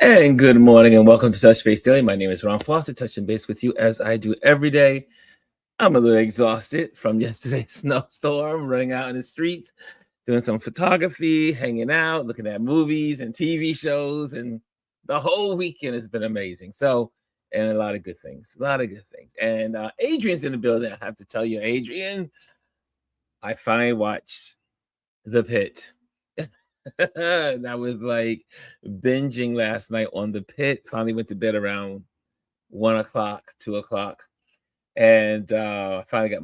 And good morning and welcome to Touch Base Daily. My name is Ron Foster, touching base with you as I do every day. I'm a little exhausted from yesterday's snowstorm, running out in the streets, doing some photography, hanging out, looking at movies and TV shows, and the whole weekend has been amazing. So, and a lot of good things, a lot of good things. And Adrian's in the building. I have to tell you, Adrian, I finally watched The Pit. And I was like binging last night on The Pit. Finally went to bed around 1 o'clock, 2 o'clock, and I finally got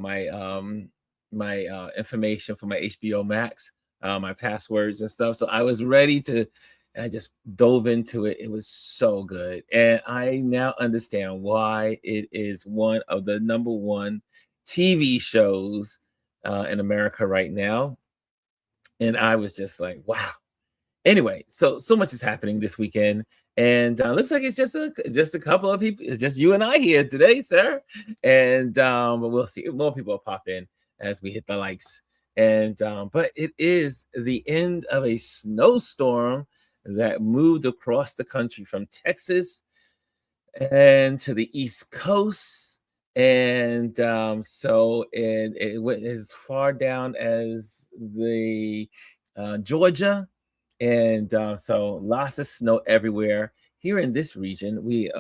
my information for my HBO Max, my passwords and stuff. So I was ready to, and I just dove into it. It was so good, and I now understand why it is one of the number one TV shows in America right now. And I was just like, wow. Anyway, so much is happening this weekend, and looks like it's just a couple of people, it's just you and I here today, sir. And but we'll see. More people will pop in as we hit the likes. And but it is the end of a snowstorm that moved across the country from Texas and to the East Coast. And so it went as far down as the Georgia, and so lots of snow everywhere. Here in this region, we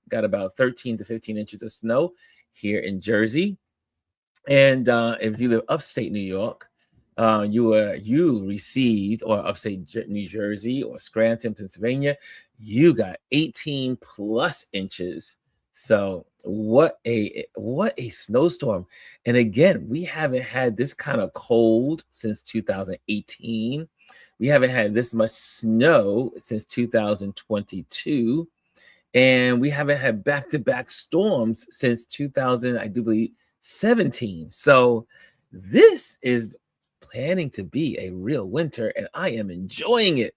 got about 13 to 15 inches of snow here in Jersey. And if you live upstate New York, you received, or upstate New Jersey or Scranton, Pennsylvania, you got 18 plus inches. So what a snowstorm. And again, we haven't had this kind of cold since 2018. We haven't had this much snow since 2022. And we haven't had back-to-back storms since 2000, I do believe, 17. So this is planning to be a real winter, and I am enjoying it.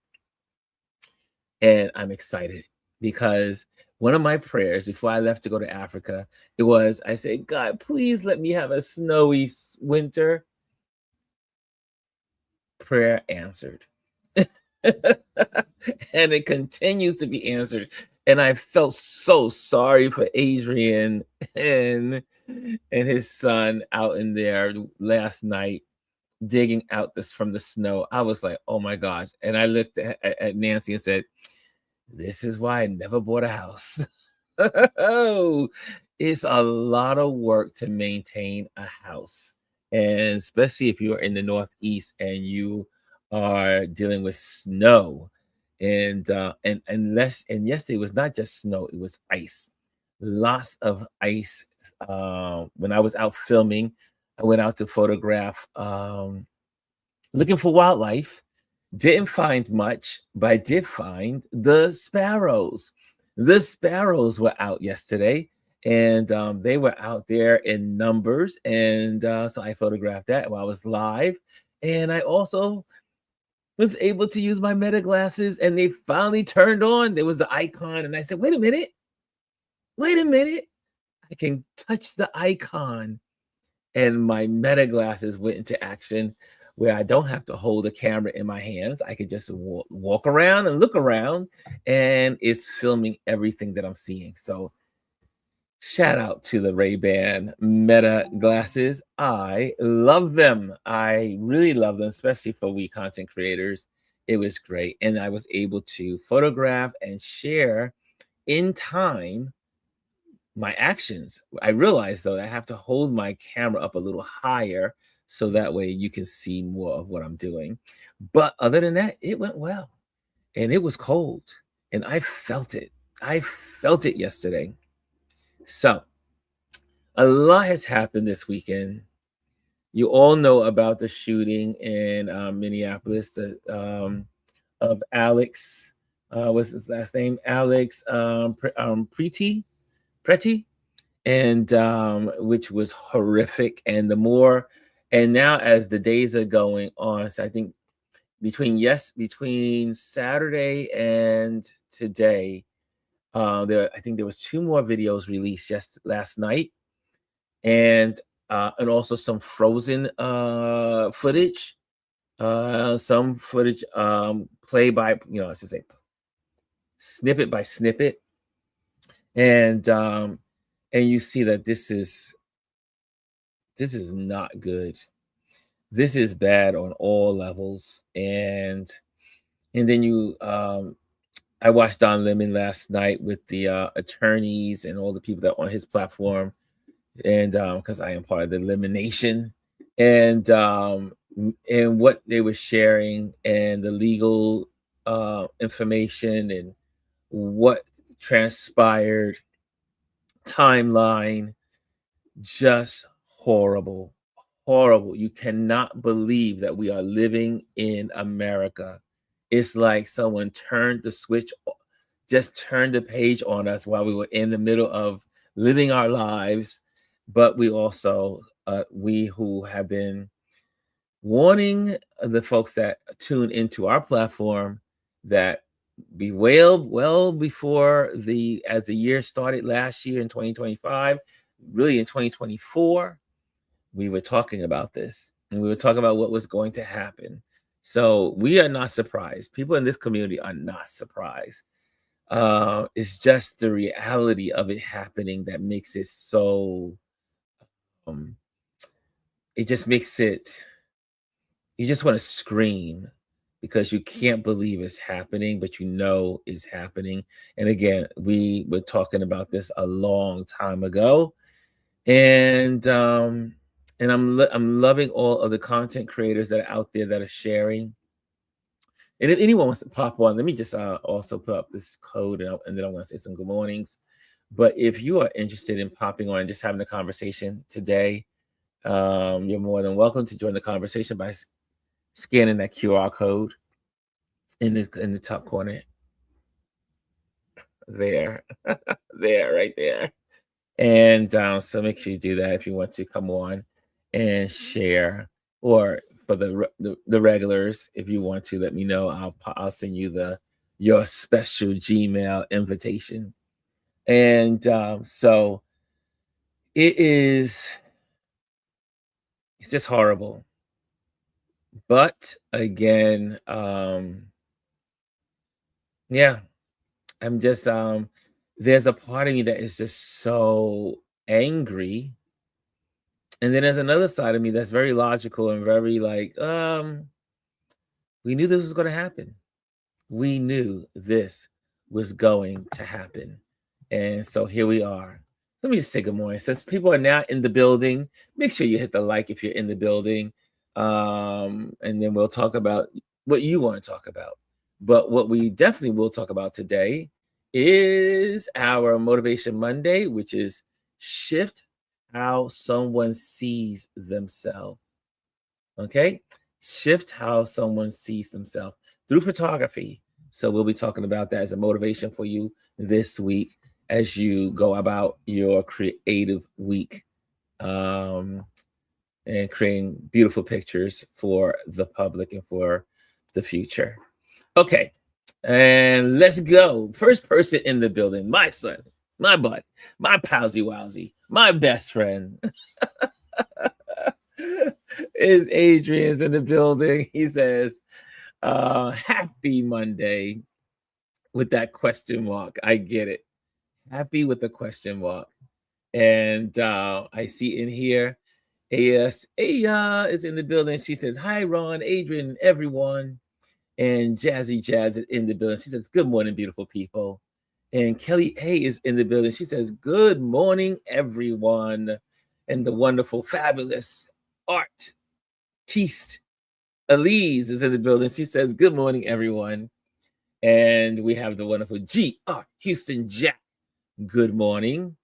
And I'm excited because one of my prayers before I left to go to Africa, it was, I said, God, please let me have a snowy winter. Prayer answered. And it continues to be answered. And I felt so sorry for Adrian and his son out in there last night digging out this from the snow. I was like, oh my gosh. And I looked at Nancy and said, this is why I never bought a house. Oh, it's a lot of work to maintain a house. And especially if you're in the Northeast and you are dealing with snow. And yesterday was not just snow, it was ice. Lots of ice. When I was out filming, I went out to photograph looking for wildlife. Didn't find much, but I did find the sparrows. The sparrows were out yesterday, and they were out there in numbers. And so I photographed that while I was live. And I also was able to use my meta glasses, and they finally turned on. There was the icon, and I said, wait a minute. I can touch the icon. And my meta glasses went into action where I don't have to hold a camera in my hands. I could just walk around and look around, and it's filming everything that I'm seeing. So shout out to the Ray-Ban Meta glasses. I love them. I really love them, especially for we content creators. It was great. And I was able to photograph and share in time my actions. I realized though I have to hold my camera up a little higher so that way you can see more of what I'm doing. But other than that, it went well. And it was cold, and I felt it. I felt it yesterday. So, a lot has happened this weekend. You all know about the shooting in Minneapolis, of Alex. What's his last name? Alex Pretti, and which was horrific. And and now as the days are going on, so I think between Saturday and today, I think there was two more videos released just last night, and also some frozen footage, some footage play by, I should say snippet by snippet, and um, and you see that this is not good. This is bad on all levels, and then I watched Don Lemon last night with the attorneys and all the people that are on his platform, and because I am part of the Lemon Nation, and what they were sharing and the legal information and what transpired, timeline, just horrible, horrible. You cannot believe that we are living in America. It's like someone turned the switch, just turned the page on us while we were in the middle of living our lives. But we also, we who have been warning the folks that tune into our platform that be well before as the year started last year in 2025, really in 2024, we were talking about this and we were talking about what was going to happen. So we are not surprised. People in this community are not surprised. It's just the reality of it happening that makes it so, um, it just makes it, you just want to scream because you can't believe it's happening, but you know it's happening. And again, we were talking about this a long time ago, and I'm loving all of the content creators that are out there that are sharing. And if anyone wants to pop on, let me just also put up this code, and then I'm going to say some good mornings. But if you are interested in popping on and just having a conversation today, you're more than welcome to join the conversation by scanning that QR code in the top corner there, there, right there. And so make sure you do that if you want to come on and share, or for the regulars, if you want to let me know, I'll send you your special Gmail invitation. And so it is, it's just horrible. But again, yeah, I'm just there's a part of me that is just so angry. And then there's another side of me that's very logical and very like, we knew this was going to happen. We knew this was going to happen. And so here we are. Let me just say good morning. Since people are now in the building, make sure you hit the like if you're in the building. And then we'll talk about what you want to talk about. But what we definitely will talk about today is our Motivation Monday, which is shift how someone sees themselves. Okay? Shift how someone sees themselves through photography. So we'll be talking about that as a motivation for you this week as you go about your creative week, and creating beautiful pictures for the public and for the future. Okay, and let's go. First person in the building, my son, my bud, my palsy wowsy, my best friend. Is Adrian's in the building. He says, happy Monday with that question mark. I get it. Happy with the question mark. And I see in here, AS Aya is in the building. She says, hi, Ron, Adrian, everyone. And Jazzy Jazz is in the building. She says, good morning, beautiful people. And Kelly A is in the building. She says, good morning, everyone. And the wonderful, fabulous Art Teast Elise is in the building. She says, good morning, everyone. And we have the wonderful GR Houston Jack. Good morning.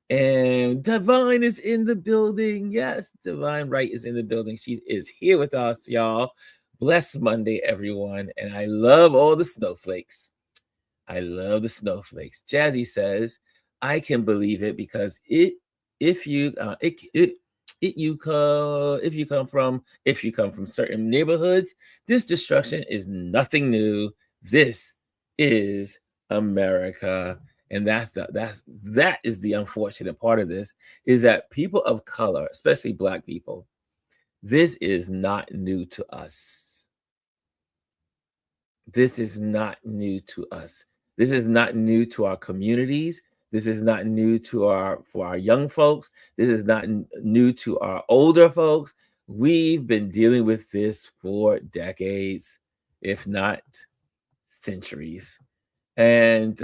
And Divine is in the building. Yes, Divine Wright is in the building. She is here with us, y'all. Bless Monday, everyone. And I love all the snowflakes. I love the snowflakes. Jazzy says, I can believe it because if you come from certain neighborhoods, this destruction is nothing new. This is America. And that is the unfortunate part of this, is that people of color, especially Black people, this is not new to us. This is not new to us. This is not new to our communities. This is not new to for our young folks. This is not new to our older folks. We've been dealing with this for decades, if not centuries. And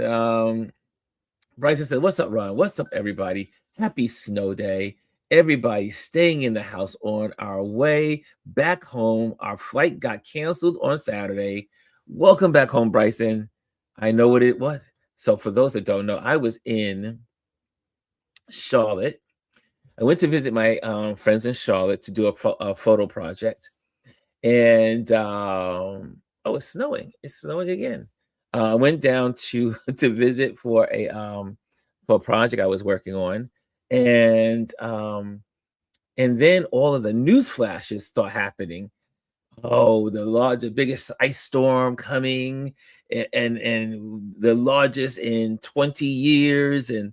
Bryson said, "What's up, Ron? What's up, everybody? Happy snow day. Everybody staying in the house on our way back home. Our flight got canceled on Saturday. Welcome back home, Bryson. I know what it was. So, for those that don't know, I was in Charlotte. I went to visit my friends in Charlotte to do a photo project. And oh, it's snowing. It's snowing again. I went down to to visit for a project I was working on, and then all of the news flashes start happening. Oh, the biggest ice storm coming, and the largest in 20 years, and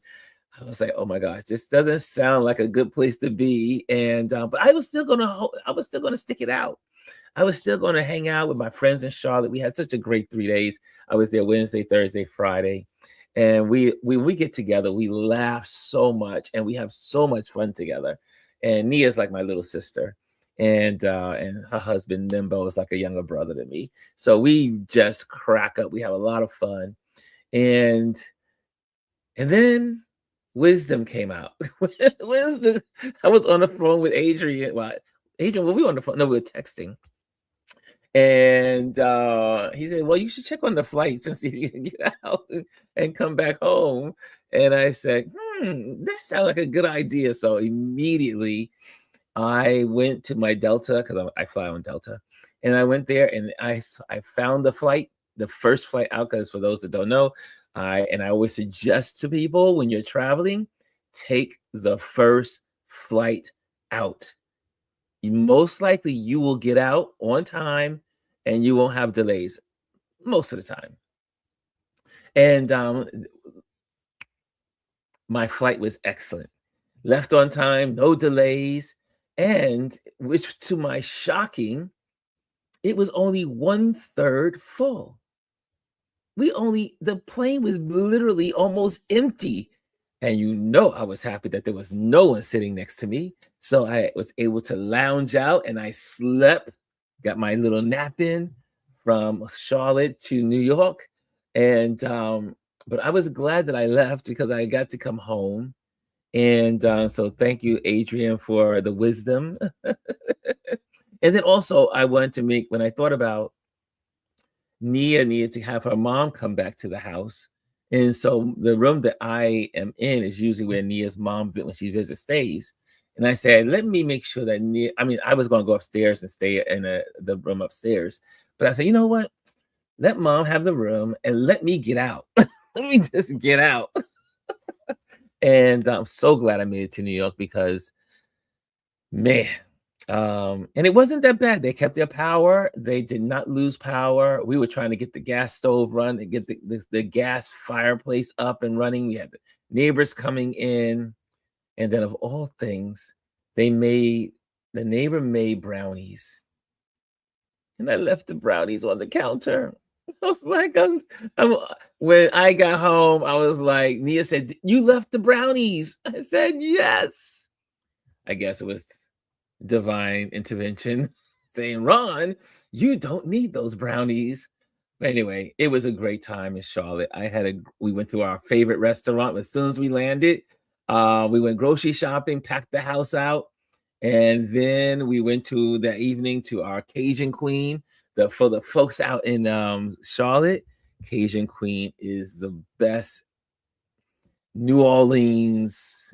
I was like, "Oh my gosh, this doesn't sound like a good place to be." And but I was still gonna stick it out. I was still going to hang out with my friends in Charlotte. We had such a great 3 days. I was there Wednesday, Thursday, Friday. And we get together, we laugh so much and we have so much fun together. And Nia's like my little sister. And her husband Nimbo is like a younger brother to me. So we just crack up. We have a lot of fun. And then wisdom came out. Wisdom. I was on the phone with Adrian. Well, Adrian, were we on the phone? No, we were texting. And he said, "Well, you should check on the flights and see if you can get out and come back home." And I said, that sounds like a good idea. So immediately I went to my Delta because I fly on Delta. And I went there and I found the flight, the first flight out, because for those that don't know, I always suggest to people when you're traveling, take the first flight out. Most likely you will get out on time and you won't have delays most of the time. And my flight was excellent. Left on time, no delays, and which to my shocking, it was only 1/3 full. The plane was literally almost empty. And I was happy that there was no one sitting next to me. So I was able to lounge out and I slept, got my little nap in from Charlotte to New York. And but I was glad that I left because I got to come home. And so thank you, Adrian, for the wisdom. And then also I wanted to when I thought about Nia needed to have her mom come back to the house. And so the room that I am in is usually where Nia's mom, when she visits, stays. And I said, let me make sure that I was going to go upstairs and stay in the room upstairs. But I said, you know what? Let mom have the room and let me get out. Let me just get out. And I'm so glad I made it to New York because, man, and it wasn't that bad. They kept their power. They did not lose power. We were trying to get the gas stove run and get the gas fireplace up and running. We had the neighbors coming in. And then of all things, the neighbor made brownies. And I left the brownies on the counter. I was like, when I got home, I was like, Nia said, "You left the brownies." I said, "Yes." I guess it was divine intervention saying, "Ron, you don't need those brownies." But anyway, it was a great time in Charlotte. We went to our favorite restaurant as soon as we landed. We went grocery shopping, packed the house out, and then we went to that evening to our Cajun Queen. For the folks out in Charlotte, Cajun Queen is the best New Orleans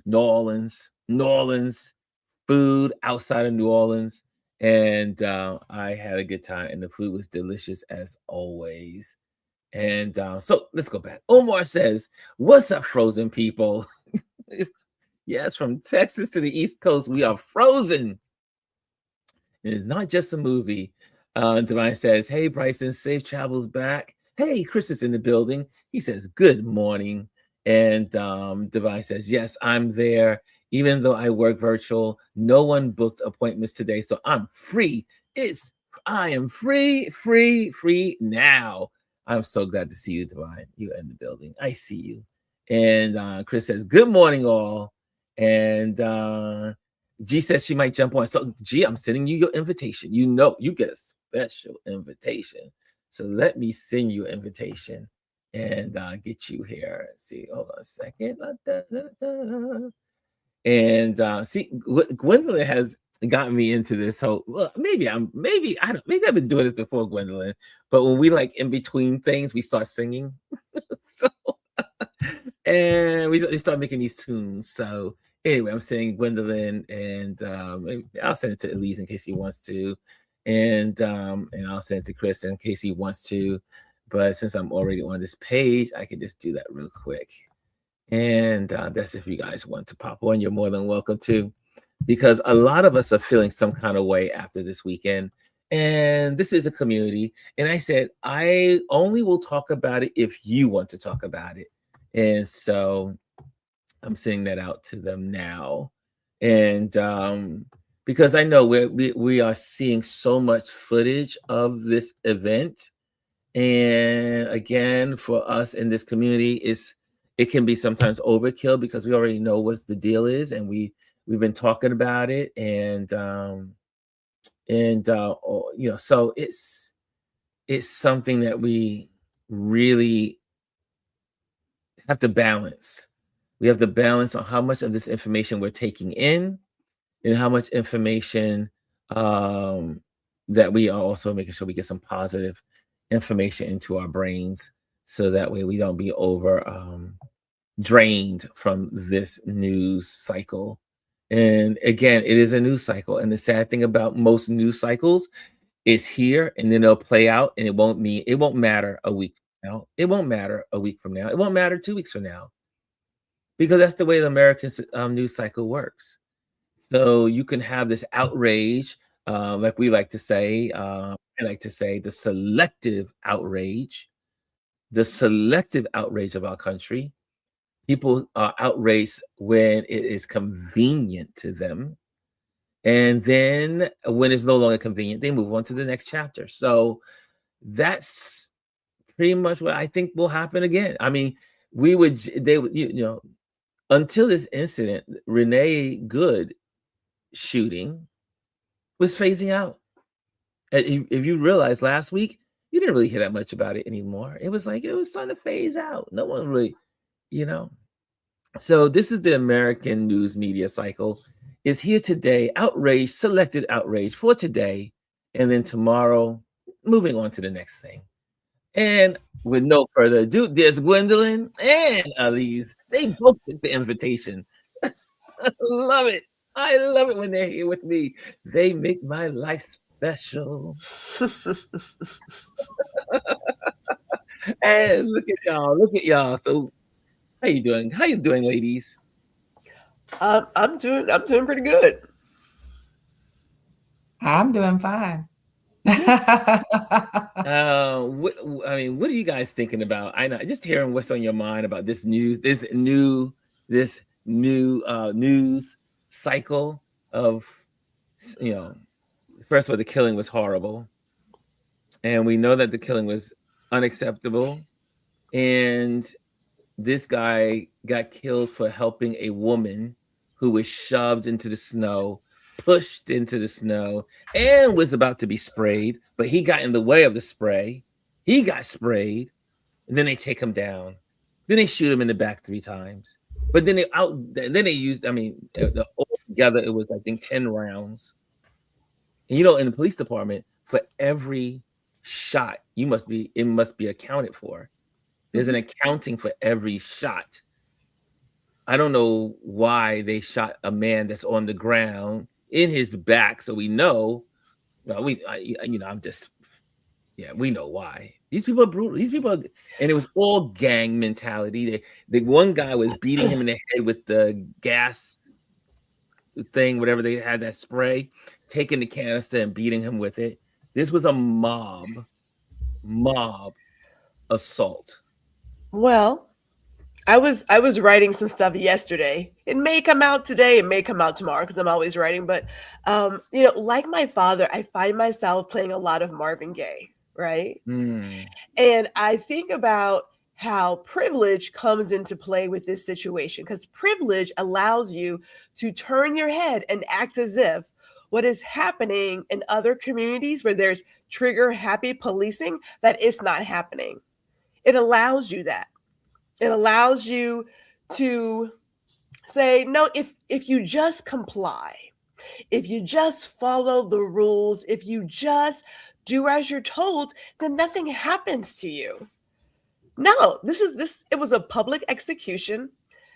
food outside of New Orleans. And I had a good time, and the food was delicious as always. And so let's go back. Omar says, "What's up, frozen people?" Yes, from Texas to the East Coast, we are frozen. It's not just a movie. Divine says, "Hey, Bryson, safe travels back." Hey, Chris is in the building. He says, "Good morning." And Divine says, "Yes, I'm there. Even though I work virtual, no one booked appointments today, so I'm free. I am free now. I'm so glad to see you, Divine. You're in the building. I see you. And Chris says, good morning, all. And G says she might jump on. So, G, I'm sending you your invitation. You know, you get a special invitation. So let me send you an invitation and get you here. Let's see, hold on a second. And see, Gwendolyn has gotten me into this. So maybe I've been doing this before, Gwendolyn. But when we like in between things, we start singing. So and we start making these tunes. So anyway, I'm saying Gwendolyn, and I'll send it to Elise in case she wants to, and I'll send it to Chris in case he wants to. But since I'm already on this page, I can just do that real quick. And that's if you guys want to pop on, you're more than welcome to, because a lot of us are feeling some kind of way after this weekend. And this is a community. And I said, I only will talk about it if you want to talk about it. And so I'm sending that out to them now. And because I know we are seeing so much footage of this event. And again, for us in this community, it can be sometimes overkill because we already know what the deal is, and we've been talking about it, and so it's something that we really have to balance. We have to balance on how much of this information we're taking in, and how much information that we are also making sure we get some positive information into our brains, so that way we don't be over drained from this news cycle. And again, it is a news cycle, and the sad thing about most news cycles is here, and then it'll play out, and it won't matter a week from now. It won't matter a week from now. It won't matter 2 weeks from now, because that's the way the American news cycle works. So you can have this outrage, like we like to say, I like to say the selective outrage of our country. People are outraged when it is convenient to them. And then when it's no longer convenient, they move on to the next chapter. So that's pretty much what I think will happen again. I mean, until this incident, Renee Good shooting was phasing out. If you realize last week, you didn't really hear that much about it anymore. It was starting to phase out. No one really, So this is the American news media cycle. Is here today, outrage, selected outrage for today, and then tomorrow, moving on to the next thing. And with no further ado, there's Gwendolyn and Elise. They both took the invitation. I love it. I love it when they're here with me. They make my life special. And look at y'all. So how you doing? How you doing, ladies? I'm doing pretty good. I'm doing fine. What are you guys thinking about? I know, just hearing what's on your mind about this new news cycle of, first of all, the killing was horrible, and we know that the killing was unacceptable, and this guy got killed for helping a woman who was shoved into the snow, pushed into the snow, and was about to be sprayed, but he got in the way of the spray. He got sprayed, and then they take him down. Then they shoot him in the back 3 times. But then they used, altogether it was, I think, 10 rounds. And in the police department, for every shot, it must be accounted for. There's an accounting for every shot. I don't know why they shot a man that's on the ground in his back, so we know. Well, we know why. These people are brutal. And it was all gang mentality. The one guy was beating him in the head with the gas thing, whatever they had, that spray, taking the canister and beating him with it. This was a mob assault. Well, I was writing some stuff yesterday. It may come out today, it may come out tomorrow, because I'm always writing. But like my father, I find myself playing a lot of Marvin Gaye. right? Mm. And I think about how privilege comes into play with this situation, because privilege allows you to turn your head and act as if what is happening in other communities where there's trigger happy policing, that it's not happening. It allows you that. It allows you to say, no, if you just comply, if you just follow the rules, if you just do as you're told, then nothing happens to you. No, it was a public execution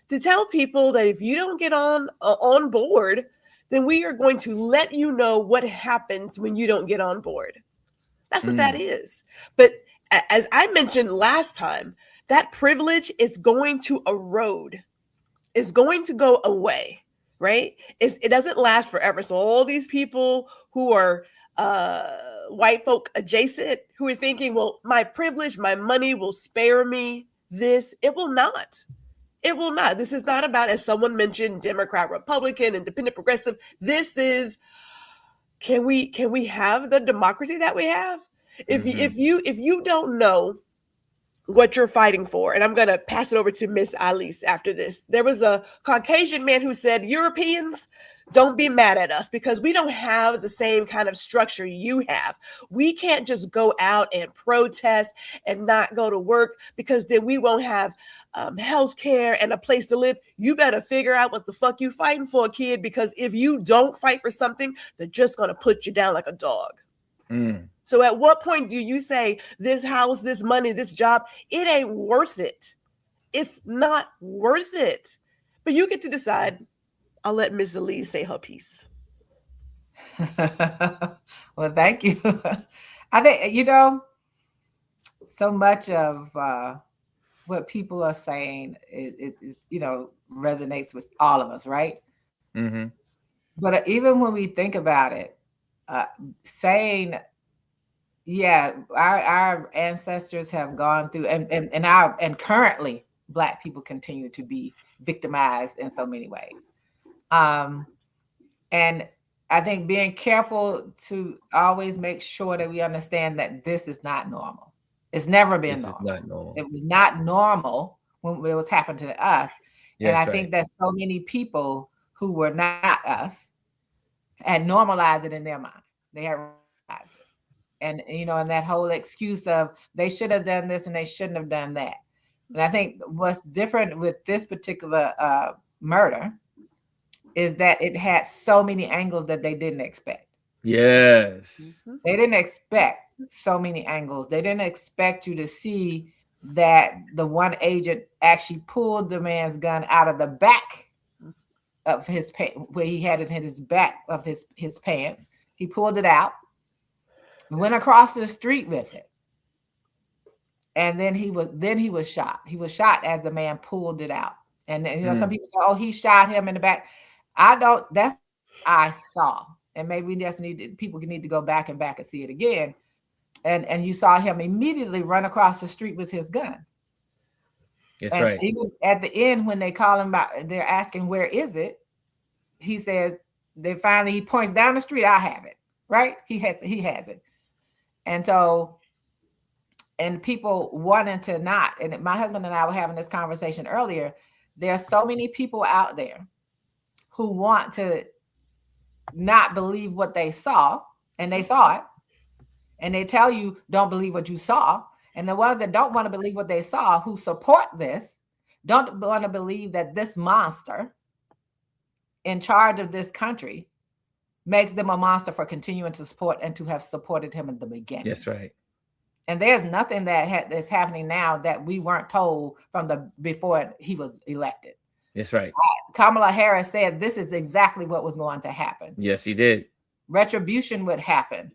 to tell people that if you don't get on board, then we are going to let you know what happens when you don't get on board. That's what that is. But as I mentioned last time, that privilege is going to erode, is going to go away, right? It doesn't last forever. So all these people who are white folk adjacent, who are thinking, well, my privilege, my money will spare me this, it will not. It will not. This is not about, as someone mentioned, Democrat, Republican, independent, progressive. This is, can we have the democracy that we have? If you don't know what you're fighting for, and I'm going to pass it over to Miss Alice after this. There was a Caucasian man who said, Europeans, don't be mad at us because we don't have the same kind of structure you have. We can't just go out and protest and not go to work because then we won't have health care and a place to live. You better figure out what the fuck you fighting for, kid, because if you don't fight for something, they're just going to put you down like a dog. So at what point do you say this house, this money, this job, it ain't worth it? It's not worth it. But you get to decide. I'll let Ms. Elise say her piece. Well, thank you. I think, so much of what people are saying, it resonates with all of us, right? Mm-hmm. But even when we think about it, saying, yeah, our ancestors have gone through, and currently Black people continue to be victimized in so many ways. And I think being careful to always make sure that we understand that this is not normal. It's never been normal. Is not normal. It was not normal when it was happening to us. Yes, and I think that so many people who were not us had normalized it in their mind. They had realized it. And, and that whole excuse of they should have done this and they shouldn't have done that. And I think what's different with this particular murder is that it had so many angles that they didn't expect. Yes. They didn't expect so many angles. They didn't expect you to see that the one agent actually pulled the man's gun out of the back of his pants, where he had it in his back of his pants. He pulled it out, went across the street with it. And then he was shot. He was shot as the man pulled it out. And some people say, oh, he shot him in the back. That's I saw. And maybe we just people need to go back and see it again. And you saw him immediately run across the street with his gun. That's right. Even at the end, when they call him out, they're asking, where is it? He says, he points down the street, I have it. Right? He has it. And so, and people wanting to not, and my husband and I were having this conversation earlier, there are so many people out there who want to not believe what they saw, and they saw it, and they tell you, don't believe what you saw. And the ones that don't want to believe what they saw, who support this, don't want to believe that this monster in charge of this country makes them a monster for continuing to support and to have supported him in the beginning. That's right. And there's nothing that's happening now that we weren't told from before he was elected. That's right. Kamala Harris said this is exactly what was going to happen. Yes, he did. Retribution would happen.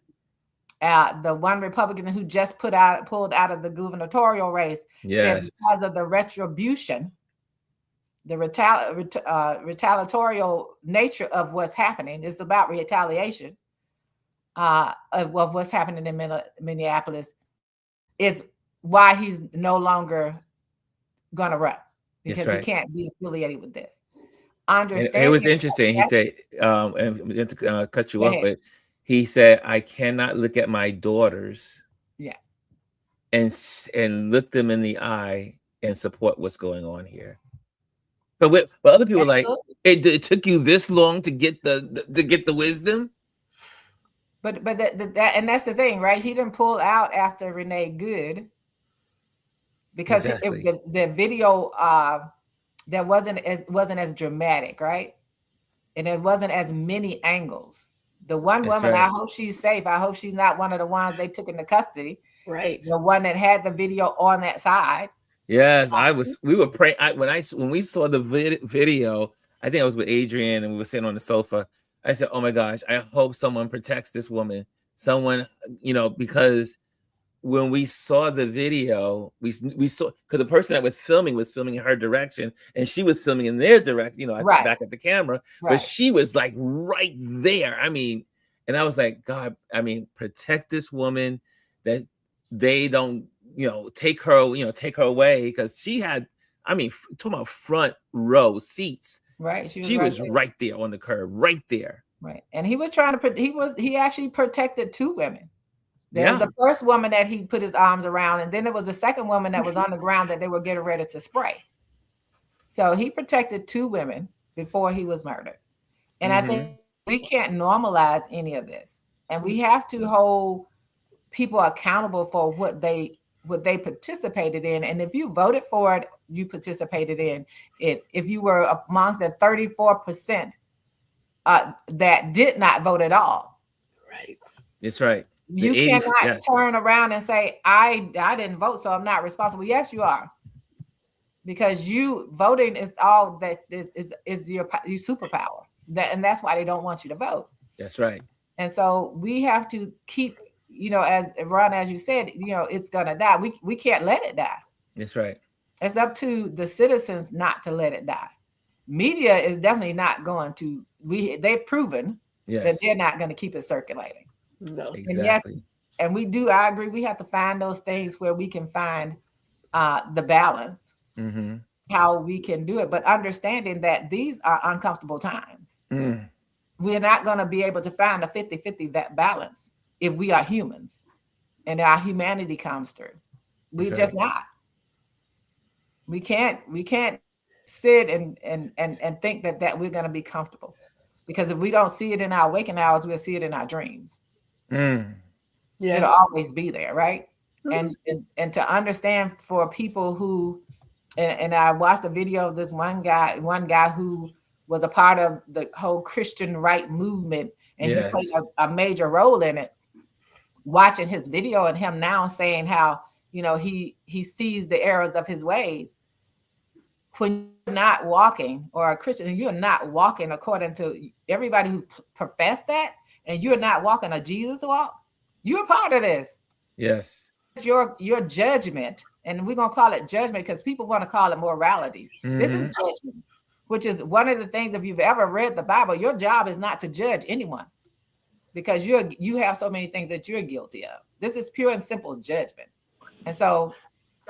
The one Republican who just pulled out of the gubernatorial race said because of the retribution, the retaliatorial nature of what's happening, it's about retaliation of what's happening in Minneapolis, is why he's no longer going to run, because he can't be affiliated with this. It was interesting. He said, and to cut you off, but he said, I cannot look at my daughters and look them in the eye and support what's going on here. But other people are like, it took you this long to get the wisdom. But that and that's the thing, right? He didn't pull out after Renee Good because Exactly. the video that wasn't as dramatic, right? And it wasn't as many angles. The one That's woman, right. I hope she's safe. I hope she's not one of the ones they took into custody. Right. The one that had the video on that side. Yes, we were praying. When we saw the video, I think I was with Adrian and we were sitting on the sofa. I said, "Oh my gosh, I hope someone protects this woman." Someone, because when we saw the video, we saw, because the person that was filming in her direction, and she was filming in their direction, Right. back at the camera, Right. but she was like right there. I mean, and I was like, God, protect this woman, that they don't, take her away, because she had, talking about front row seats. Right. She was right there on the curb, right there. Right. And he was trying to he actually protected two women. There was Yeah. the first woman that he put his arms around, and then there was the second woman that was on the ground that they were getting ready to spray. So he protected two women before he was murdered. And I think we can't normalize any of this. And we have to hold people accountable for what they participated in. And if you voted for it, you participated in it. If you were amongst the 34% that did not vote at all. Right. That's right. You cannot turn around and say, I didn't vote, so I'm not responsible. Yes, you are. Because you voting is all that is your superpower. And that's why they don't want you to vote. That's right. And so we have to keep, as Ron, as you said, it's gonna die. We can't let it die. That's right. It's up to the citizens not to let it die. Media is definitely not going to. They've proven that they're not going to keep it circulating. No, exactly. And we do. I agree. We have to find those things where we can find the balance, how we can do it, but understanding that these are uncomfortable times. We're not going to be able to find a 50-50 that balance if we are humans and our humanity comes through. We just not. We can't sit and think that we're going to be comfortable, because if we don't see it in our waking hours, we'll see it in our dreams. Yes. It'll always be there, right? And to understand for people who, and I watched a video of this one guy who was a part of the whole Christian right movement, and he played a major role in it. Watching his video and him now saying how, he sees the errors of his ways. When you're not walking, or a Christian, you're not walking according to everybody who profess that, and you're not walking a Jesus walk, you're part of this. Yes. Your judgment, and we're going to call it judgment because people want to call it morality. This is judgment, which is one of the things, if you've ever read the Bible, your job is not to judge anyone, because you have so many things that you're guilty of. This is pure and simple judgment. And so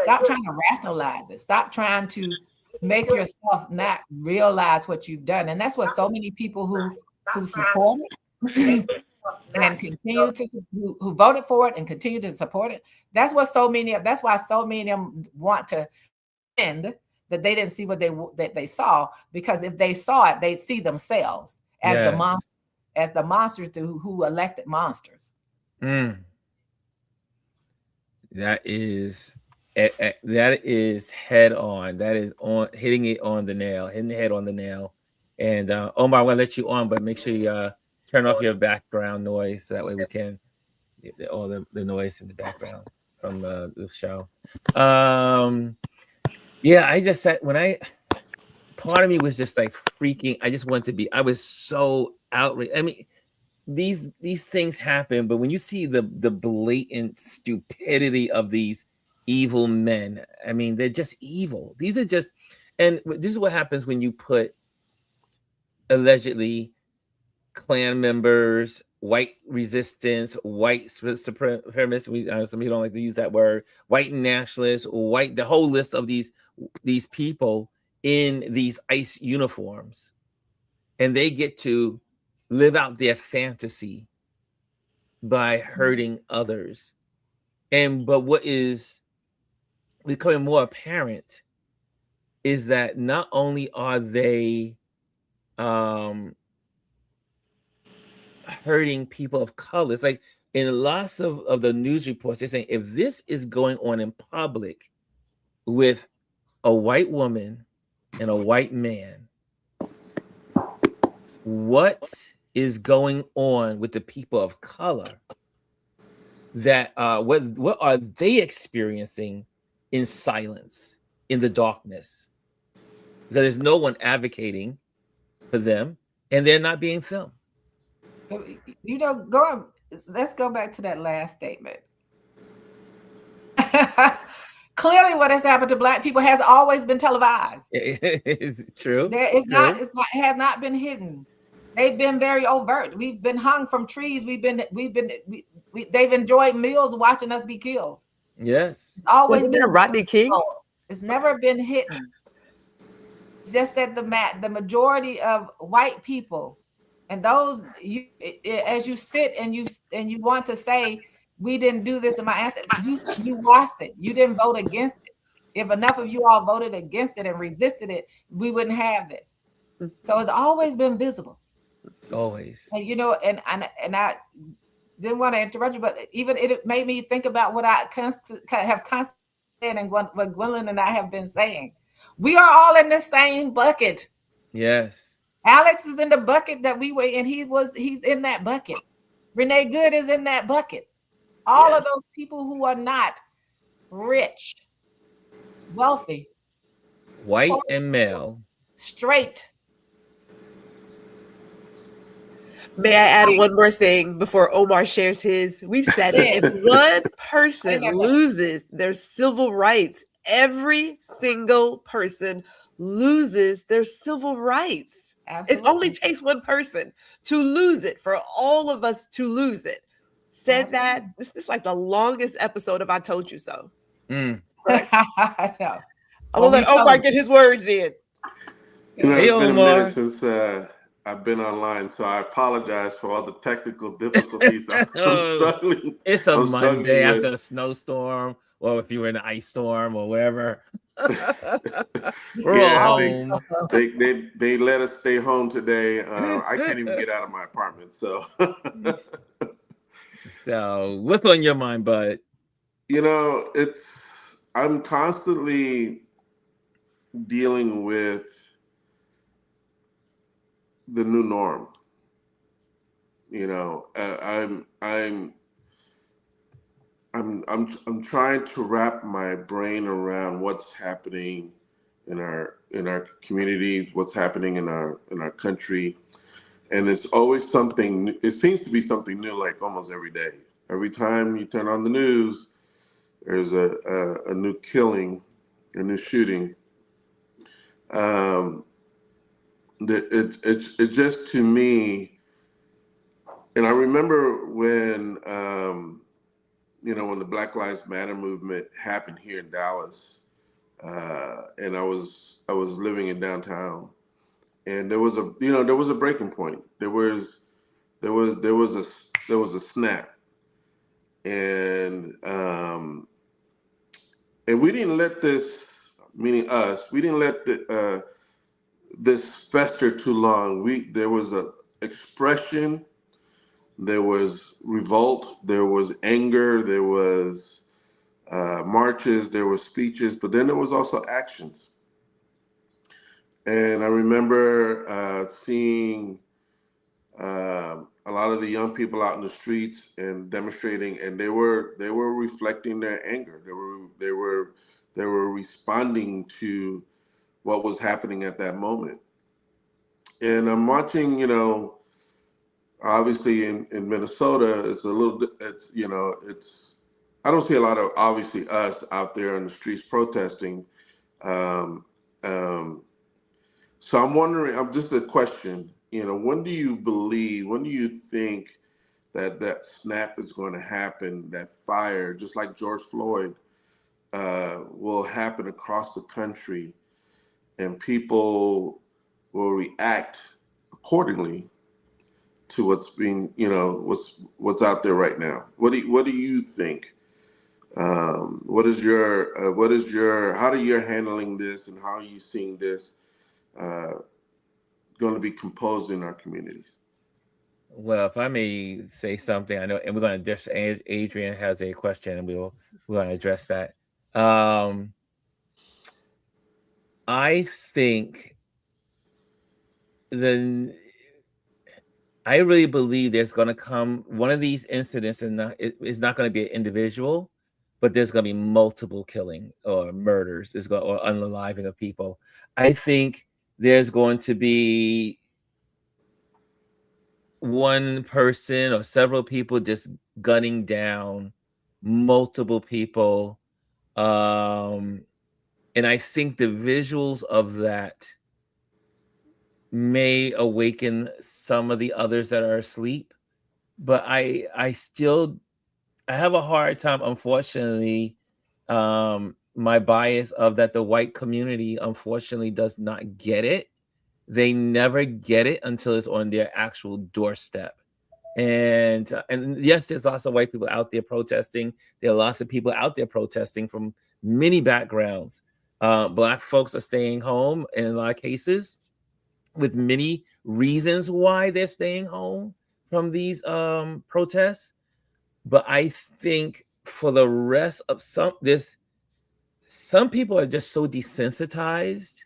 stop trying to rationalize it. Stop trying to make yourself not realize what you've done. And that's what so many people who support it and continue to, who voted for it and continue to support it. That's why so many of them want to end that they didn't see what they saw, because if they saw it, they'd see themselves as the monsters who elected monsters. That is head on. That is hitting the head on the nail. And Omar, I want to let you on, but make sure you turn off your background noise, so that way we can get all the noise in the background from the show. I just said, part of me was just like freaking. I just wanted to be. I was so outraged. I mean, these things happen, but when you see the blatant stupidity of these evil men, I mean, they're just evil. These are just, and this is what happens when you put allegedly Klan members, white resistance, white supremacists. Some people don't like to use that word. White nationalists, the whole list of these people in these ICE uniforms, and they get to live out their fantasy by hurting others. But what is becoming more apparent is that not only are they hurting people of color, it's like in lots of the news reports, they're saying if this is going on in public with a white woman and a white man, what is going on with the people of color? That what are they experiencing in silence, in the darkness? Because there's no one advocating for them, and they're not being filmed. You know, let's go back to that last statement. Clearly, what has happened to Black people has always been televised. Is it true? It has not been hidden. They've been very overt. We've been hung from trees. They've enjoyed meals watching us be killed. Yes. It's always Wasn't there Rodney King? It's never been hidden. It's just that the majority of white people, and those as you sit and you want to say we didn't do this in my ancestors, you lost it. You didn't vote against it. If enough of you all voted against it and resisted it, we wouldn't have this. So it's always been visible. Always. And you know, and I didn't want to interrupt you, but even it made me think about what I have constantly said and what Gwendolyn and I have been saying. We are all in the same bucket. Yes. Alex is in the bucket that we were in. He's in that bucket. Renee Good is in that bucket. All of those people who are not rich, wealthy, white and male, straight. May I add one more thing before Omar shares his? We've said it. If one person loses their civil rights, every single person loses their civil rights. Absolutely. It only takes one person to lose it for all of us to lose it. Said that. This is like the longest episode of I Told You So. I know. I'm going to let Omar get his words in. You know, it's been a minute since I've been online, so I apologize for all the technical difficulties I'm struggling. It's a Monday after a snowstorm, or if you were in an ice storm or wherever. We're all home. They let us stay home today. I can't even get out of my apartment. So, what's on your mind, bud? You know, I'm constantly dealing with the new norm. You know, I'm trying to wrap my brain around what's happening in our communities, what's happening in our country, and it's always something. It seems to be something new, like almost every day. Every time you turn on the news, there's a new killing, a new shooting. It just, to me, and I remember when when the Black Lives Matter movement happened here in Dallas, and I was living in downtown, and there was a breaking point. There was a snap, and we didn't let this, meaning us, we didn't let this fester too long. There was an expression, there was revolt, there was anger, there was marches, there were speeches, but then there was also actions. And I remember seeing a lot of the young people out in the streets and demonstrating, and they were reflecting their anger. They were responding to what was happening at that moment. And I'm watching, obviously in Minnesota, I don't see a lot of, obviously, us out there on the streets protesting. So I'm wondering, just a question, when do you think that snap is going to happen, that fire, just like George Floyd, will happen across the country, and people will react accordingly to what's being, what's out there right now? What do you think What is your how are you handling this, and how are you seeing this going to be composed in our communities? Well, if I may say something, I know, and we're going to address. Adrian has a question, and we're going to address that. I think I really believe there's going to come one of these incidents, and it's not going to be an individual, but there's going to be multiple killing or murders, or unaliving of people. I think there's going to be one person or several people just gunning down multiple people. And I think the visuals of that may awaken some of the others that are asleep. But I have a hard time, unfortunately. My bias of that the white community unfortunately does not get it. They never get it until it's on their actual doorstep. And yes, there's lots of white people out there protesting. There are lots of people out there protesting from many backgrounds. Black folks are staying home in a lot of cases, with many reasons why they're staying home from these protests. But I think for the rest of some people are just so desensitized.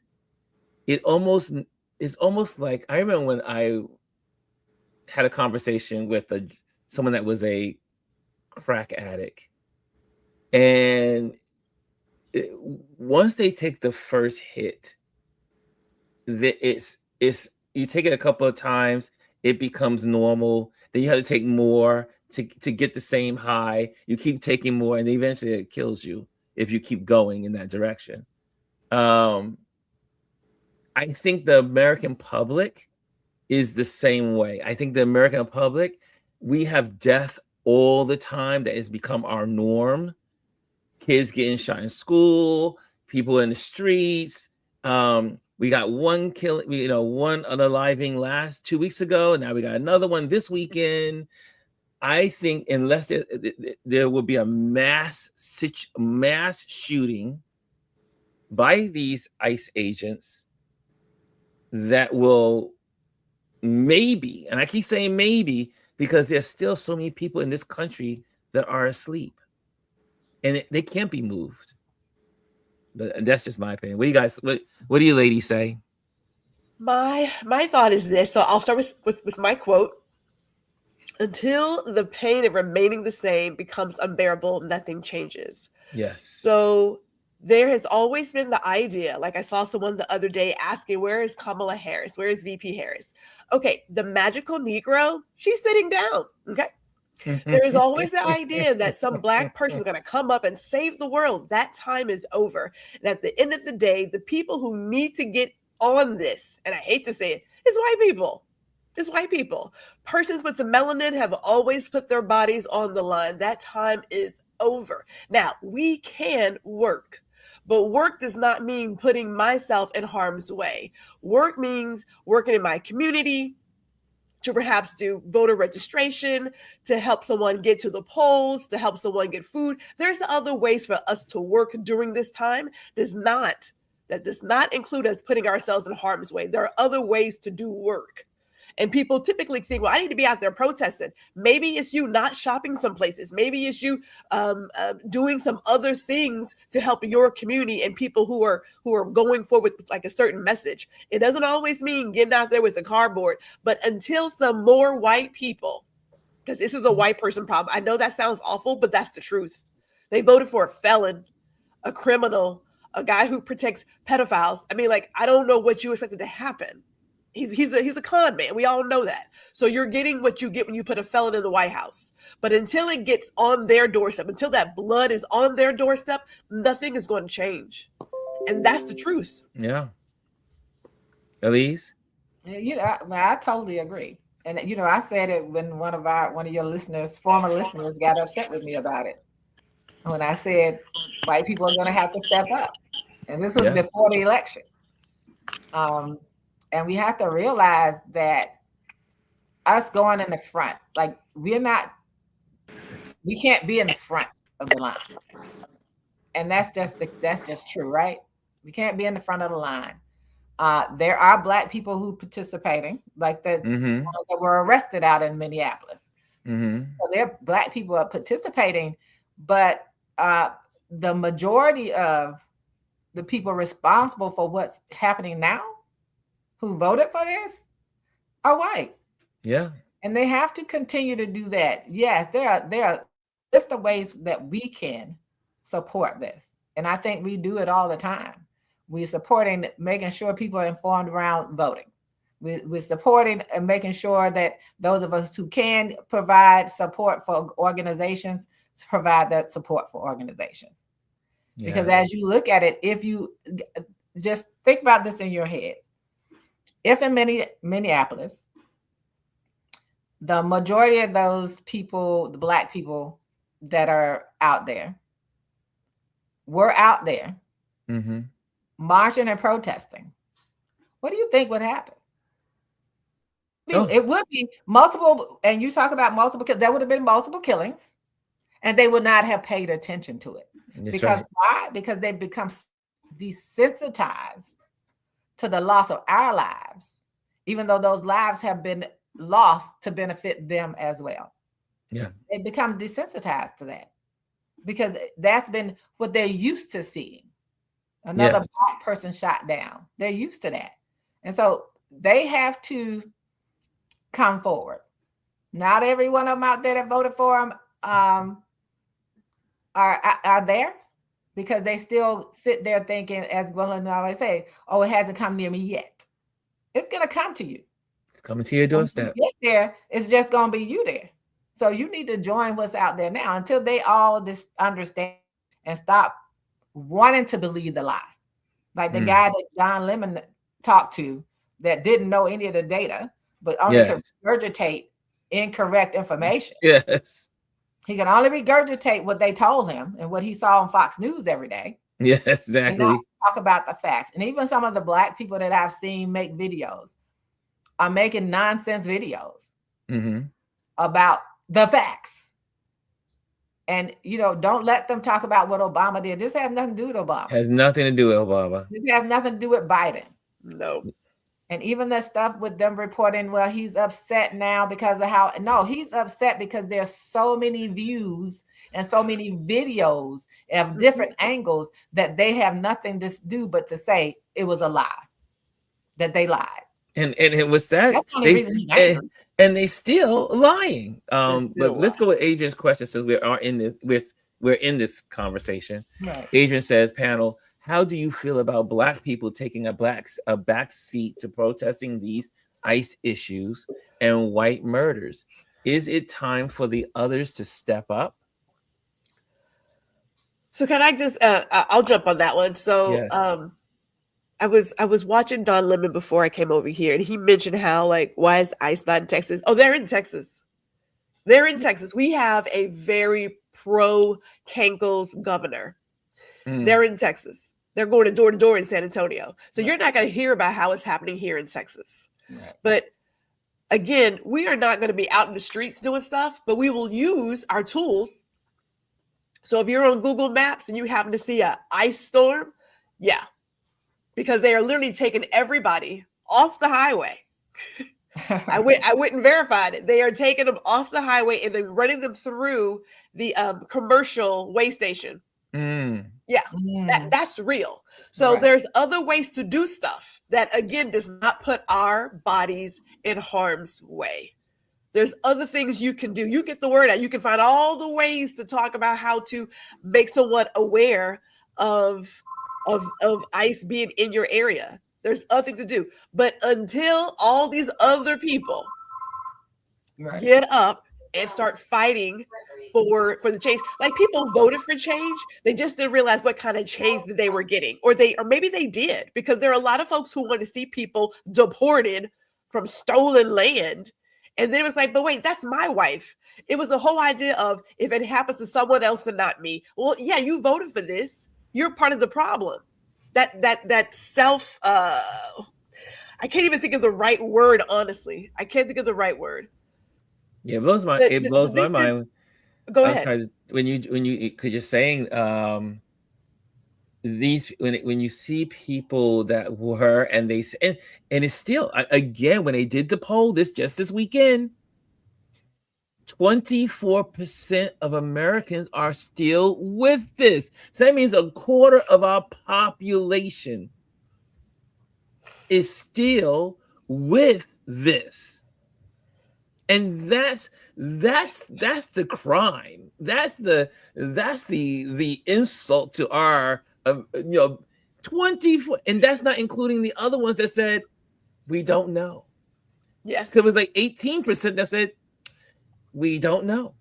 It's almost like, I remember when I had a conversation with someone that was a crack addict, and once they take the first hit, it's you take it a couple of times, it becomes normal. Then you have to take more to get the same high. You keep taking more, and eventually it kills you if you keep going in that direction. I think the American public is the same way. I think the American public, we have death all the time. That has become our norm. Kids getting shot in school, people in the streets. We got one killing, one unaliving last 2 weeks ago, and now we got another one this weekend. I think unless there will be a mass shooting by these ICE agents, that will maybe, and I keep saying maybe because there's still so many people in this country that are asleep, and they can't be moved. But that's just my opinion. What do you guys? What do you ladies say? My thought is this. So I'll start with my quote. Until the pain of remaining the same becomes unbearable, nothing changes. Yes. So there has always been the idea, like I saw someone the other day asking, where is Kamala Harris? Where is VP Harris? Okay, the magical Negro, she's sitting down, okay? There is always the idea that some Black person is going to come up and save the world. That time is over. And at the end of the day, the people who need to get on this, and I hate to say it, is white people. Just white people. Persons with the melanin have always put their bodies on the line. That time is over. Now, we can work. But work does not mean putting myself in harm's way. Work means working in my community, to perhaps do voter registration, to help someone get to the polls, to help someone get food. There's other ways for us to work during this time. That does not include us putting ourselves in harm's way. There are other ways to do work. And people typically think, well, I need to be out there protesting. Maybe it's you not shopping some places. Maybe it's you doing some other things to help your community and people who are going forward with like a certain message. It doesn't always mean getting out there with a cardboard, but until some more white people, because this is a white person problem. I know that sounds awful, but that's the truth. They voted for a felon, a criminal, a guy who protects pedophiles. I mean, like, I don't know what you expected to happen. He's a con man. We all know that. So you're getting what you get when you put a felon in the White House. But until it gets on their doorstep, until that blood is on their doorstep, nothing is going to change. And that's the truth. Yeah. Elise? I totally agree. And I said it when one of your listeners, former listeners, got upset with me about it. When I said white people are going to have to step up. And this was before the election. And we have to realize that us going in the front, like we can't be in the front of the line. And that's just true, right? We can't be in the front of the line. There are Black people who participating, like the ones that were arrested out in Minneapolis. So there, Black people are participating, but the majority of the people responsible for what's happening now, who voted for this, are white. Yeah. And they have to continue to do that. Yes, there are just the ways that we can support this. And I think we do it all the time. We're supporting, making sure people are informed around voting. We're supporting and making sure that those of us who can provide support for organizations, provide that support for organizations. Yeah. Because as you look at it, if you just think about this in your head, if in Minneapolis, the majority of those people, the Black people that are out there, were out there marching and protesting, what do you think would happen? It would be multiple, and you talk about multiple, there would have been multiple killings, and they would not have paid attention to it. Because why? Because they've become desensitized to the loss of our lives, even though those lives have been lost to benefit them as well. Yeah. They become desensitized to that because that's been what they're used to seeing. Another Black person shot down. They're used to that. And so they have to come forward. Not every one of them out there that voted for them are there, because they still sit there thinking, as Gwendolyn always say, oh, it hasn't come near me yet. It's going to come to you. It's coming to your doorstep. When you get there, it's just going to be you there. So you need to join what's out there now until they all just understand and stop wanting to believe the lie. Like the guy that John Lemon talked to that didn't know any of the data, but only could regurgitate incorrect information. Yes. He can only regurgitate what they told him and what he saw on Fox News every day. Yeah, exactly. And talk about the facts. And even some of the Black people that I've seen make videos are making nonsense videos about the facts. And, don't let them talk about what Obama did. This has nothing to do with Obama. Has nothing to do with Obama. This has nothing to do with Biden. No. And even the stuff with them reporting, well, he's upset now because of how, no, he's upset because there's so many views and so many videos of different angles that they have nothing to do but to say it was a lie, that they lied. And it was that. That's the only reason he's angry. And they still lying. But let's go with Adrian's question since we're in this conversation. Right. Adrian says, panel, how do you feel about Black people taking a back seat to protesting these ICE issues and white murders? Is it time for the others to step up? So can I just I'll jump on that one. So Yes. I was watching Don Lemon before I came over here, and he mentioned how, like, why is ICE not in Texas? Oh, they're in Texas. They're in Texas. We have a very pro Kankles governor. They're in Texas. They're going to door in San Antonio. So you're not going to hear about how it's happening here in Texas. Right. But again, we are not going to be out in the streets doing stuff, but we will use our tools. So if you're on Google Maps and you happen to see an ice storm, because they are literally taking everybody off the highway. I went and verified it. They are taking them off the highway and then running them through the commercial way station. That's real. So there's other ways to do stuff that, again, does not put our bodies in harm's way. There's other things you can do. You get the word out. You can find all the ways to talk about how to make someone aware of ICE being in your area. There's other things to do. But until all these other people get up and start fighting for the change, like, people voted for change, they just didn't realize what kind of change that they were getting, or maybe they did, because there are a lot of folks who want to see people deported from stolen land. And then it was like, but wait, that's my wife. It was the whole idea of, if it happens to someone else and not me, well, yeah, you voted for this. You're part of the problem. That self, I can't even think of the right word, honestly. I can't think of the right word. Yeah, it blows my mind. Go I was ahead. trying to, when you because you're saying these when you see people that were and they and it's still again when they did the poll this weekend, 24% of Americans are still with this. So that means a quarter of our population is still with this. And that's the crime. That's the insult to our 24, and that's not including the other ones that said we don't know. Yes. It was like 18% that said we don't know.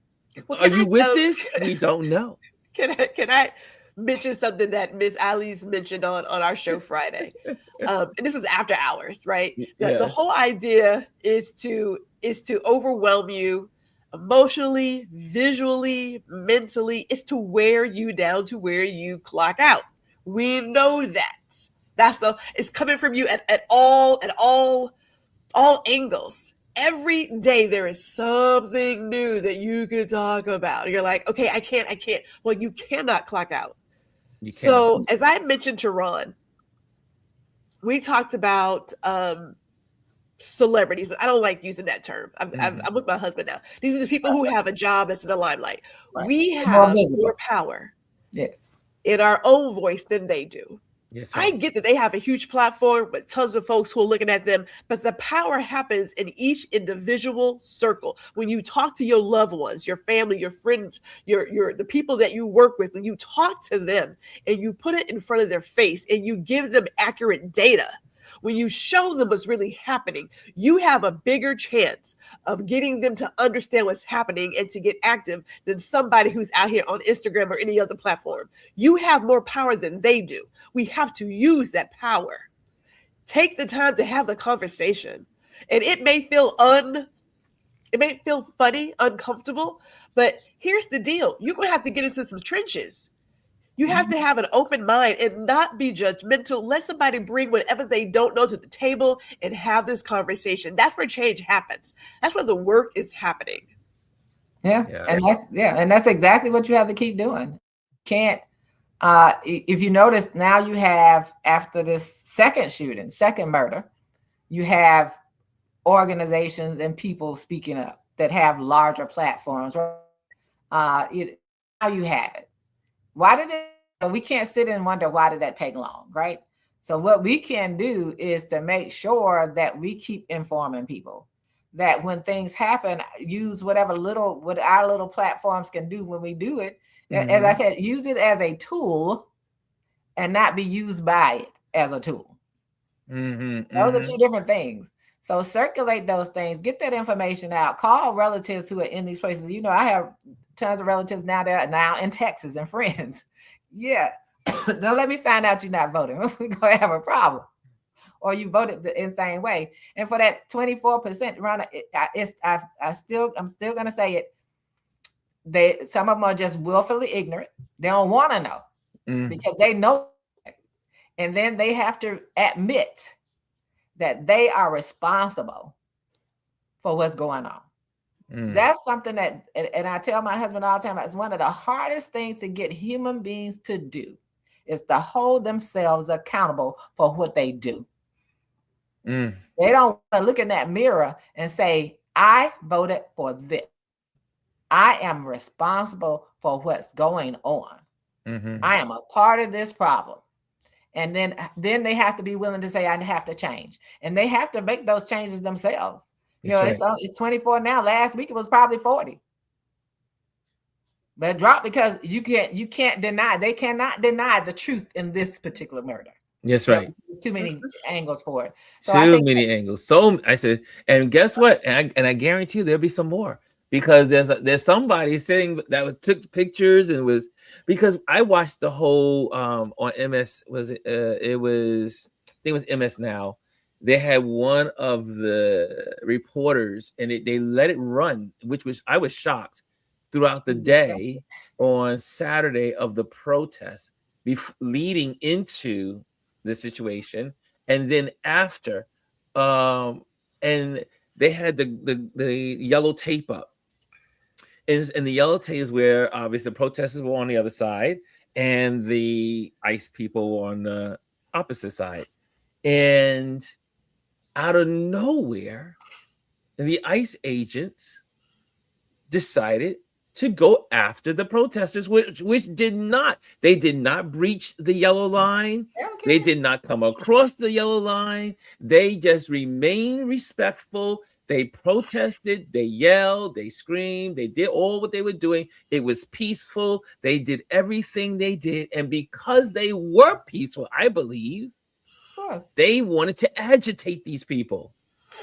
Well, Are you with this? We don't know. Can I mention something that Miss Ali's mentioned on our show Friday? And this was after hours, right? The Yes. whole idea is to overwhelm you emotionally, visually, mentally. It's to wear you down to where you clock out. We know that. It's coming from you at all angles. Every day there is something new that you could talk about. You're like, okay, I can't. Well, you cannot clock out. So as I mentioned to Ron, we talked about celebrities. I don't like using that term. I'm with my husband now. These are the people who have a job that's in the limelight. Right. We have more power in our own voice than they do. Yes, right. I get that they have a huge platform with tons of folks who are looking at them, but the power happens in each individual circle. When you talk to your loved ones, your family, your friends, the people that you work with, when you talk to them and you put it in front of their face and you give them accurate data, when you show them what's really happening, you have a bigger chance of getting them to understand what's happening and to get active than somebody who's out here on Instagram or any other platform. You have more power than they do. We have to use that power. Take the time to have the conversation. And it may feel funny, uncomfortable, but here's the deal. You're going to have to get into some trenches. You have to have an open mind and not be judgmental. Let somebody bring whatever they don't know to the table and have this conversation. That's where change happens. That's where the work is happening. Yeah. And that's exactly what you have to keep doing. Can't if you notice now you have, after this second murder, you have organizations and people speaking up that have larger platforms. Now you have it. Why did it? We can't sit and wonder why did that take long, right? So what we can do is to make sure that we keep informing people that when things happen, use what our little platforms can do when we do it. As I said, use it as a tool and not be used by it as a tool. Those are two different things. So circulate those things, get that information out, call relatives who are in these places. I have tons of relatives now that are now in Texas and friends. Yeah. Don't let me find out you're not voting. We're going to have a problem. Or you voted the insane way. And for that 24%, Ron, I'm still going to say it. Some of them are just willfully ignorant. They don't want to know because they know. And then they have to admit that they are responsible for what's going on. That's something that, and I tell my husband all the time, it's one of the hardest things to get human beings to do is to hold themselves accountable for what they do. They don't want to look in that mirror and say, I voted for this. I am responsible for what's going on. I am a part of this problem. And then they have to be willing to say, I have to change. And they have to make those changes themselves. It's 24 now. Last week it was probably 40. But it dropped because they cannot deny the truth in this particular murder. Yes, right. There's too many angles for it. Too many angles. So I said, and guess what? And I guarantee you there'll be some more. Because there's somebody sitting that took pictures and was, because I watched the whole on MS, I think it was MS Now. They had one of the reporters and they let it run, I was shocked, throughout the day on Saturday of the protest, leading into the situation, and then after, and they had the yellow tape up. And the yellow tape is where obviously the protesters were on the other side and the ICE people were on the opposite side. And out of nowhere, the ICE agents decided to go after the protesters, which did not breach the yellow line. They did not come across the yellow line. They just remained respectful. They protested, they yelled, they screamed, they did all what they were doing. It was peaceful. They did everything they did. And because they were peaceful, I believe, they wanted to agitate these people.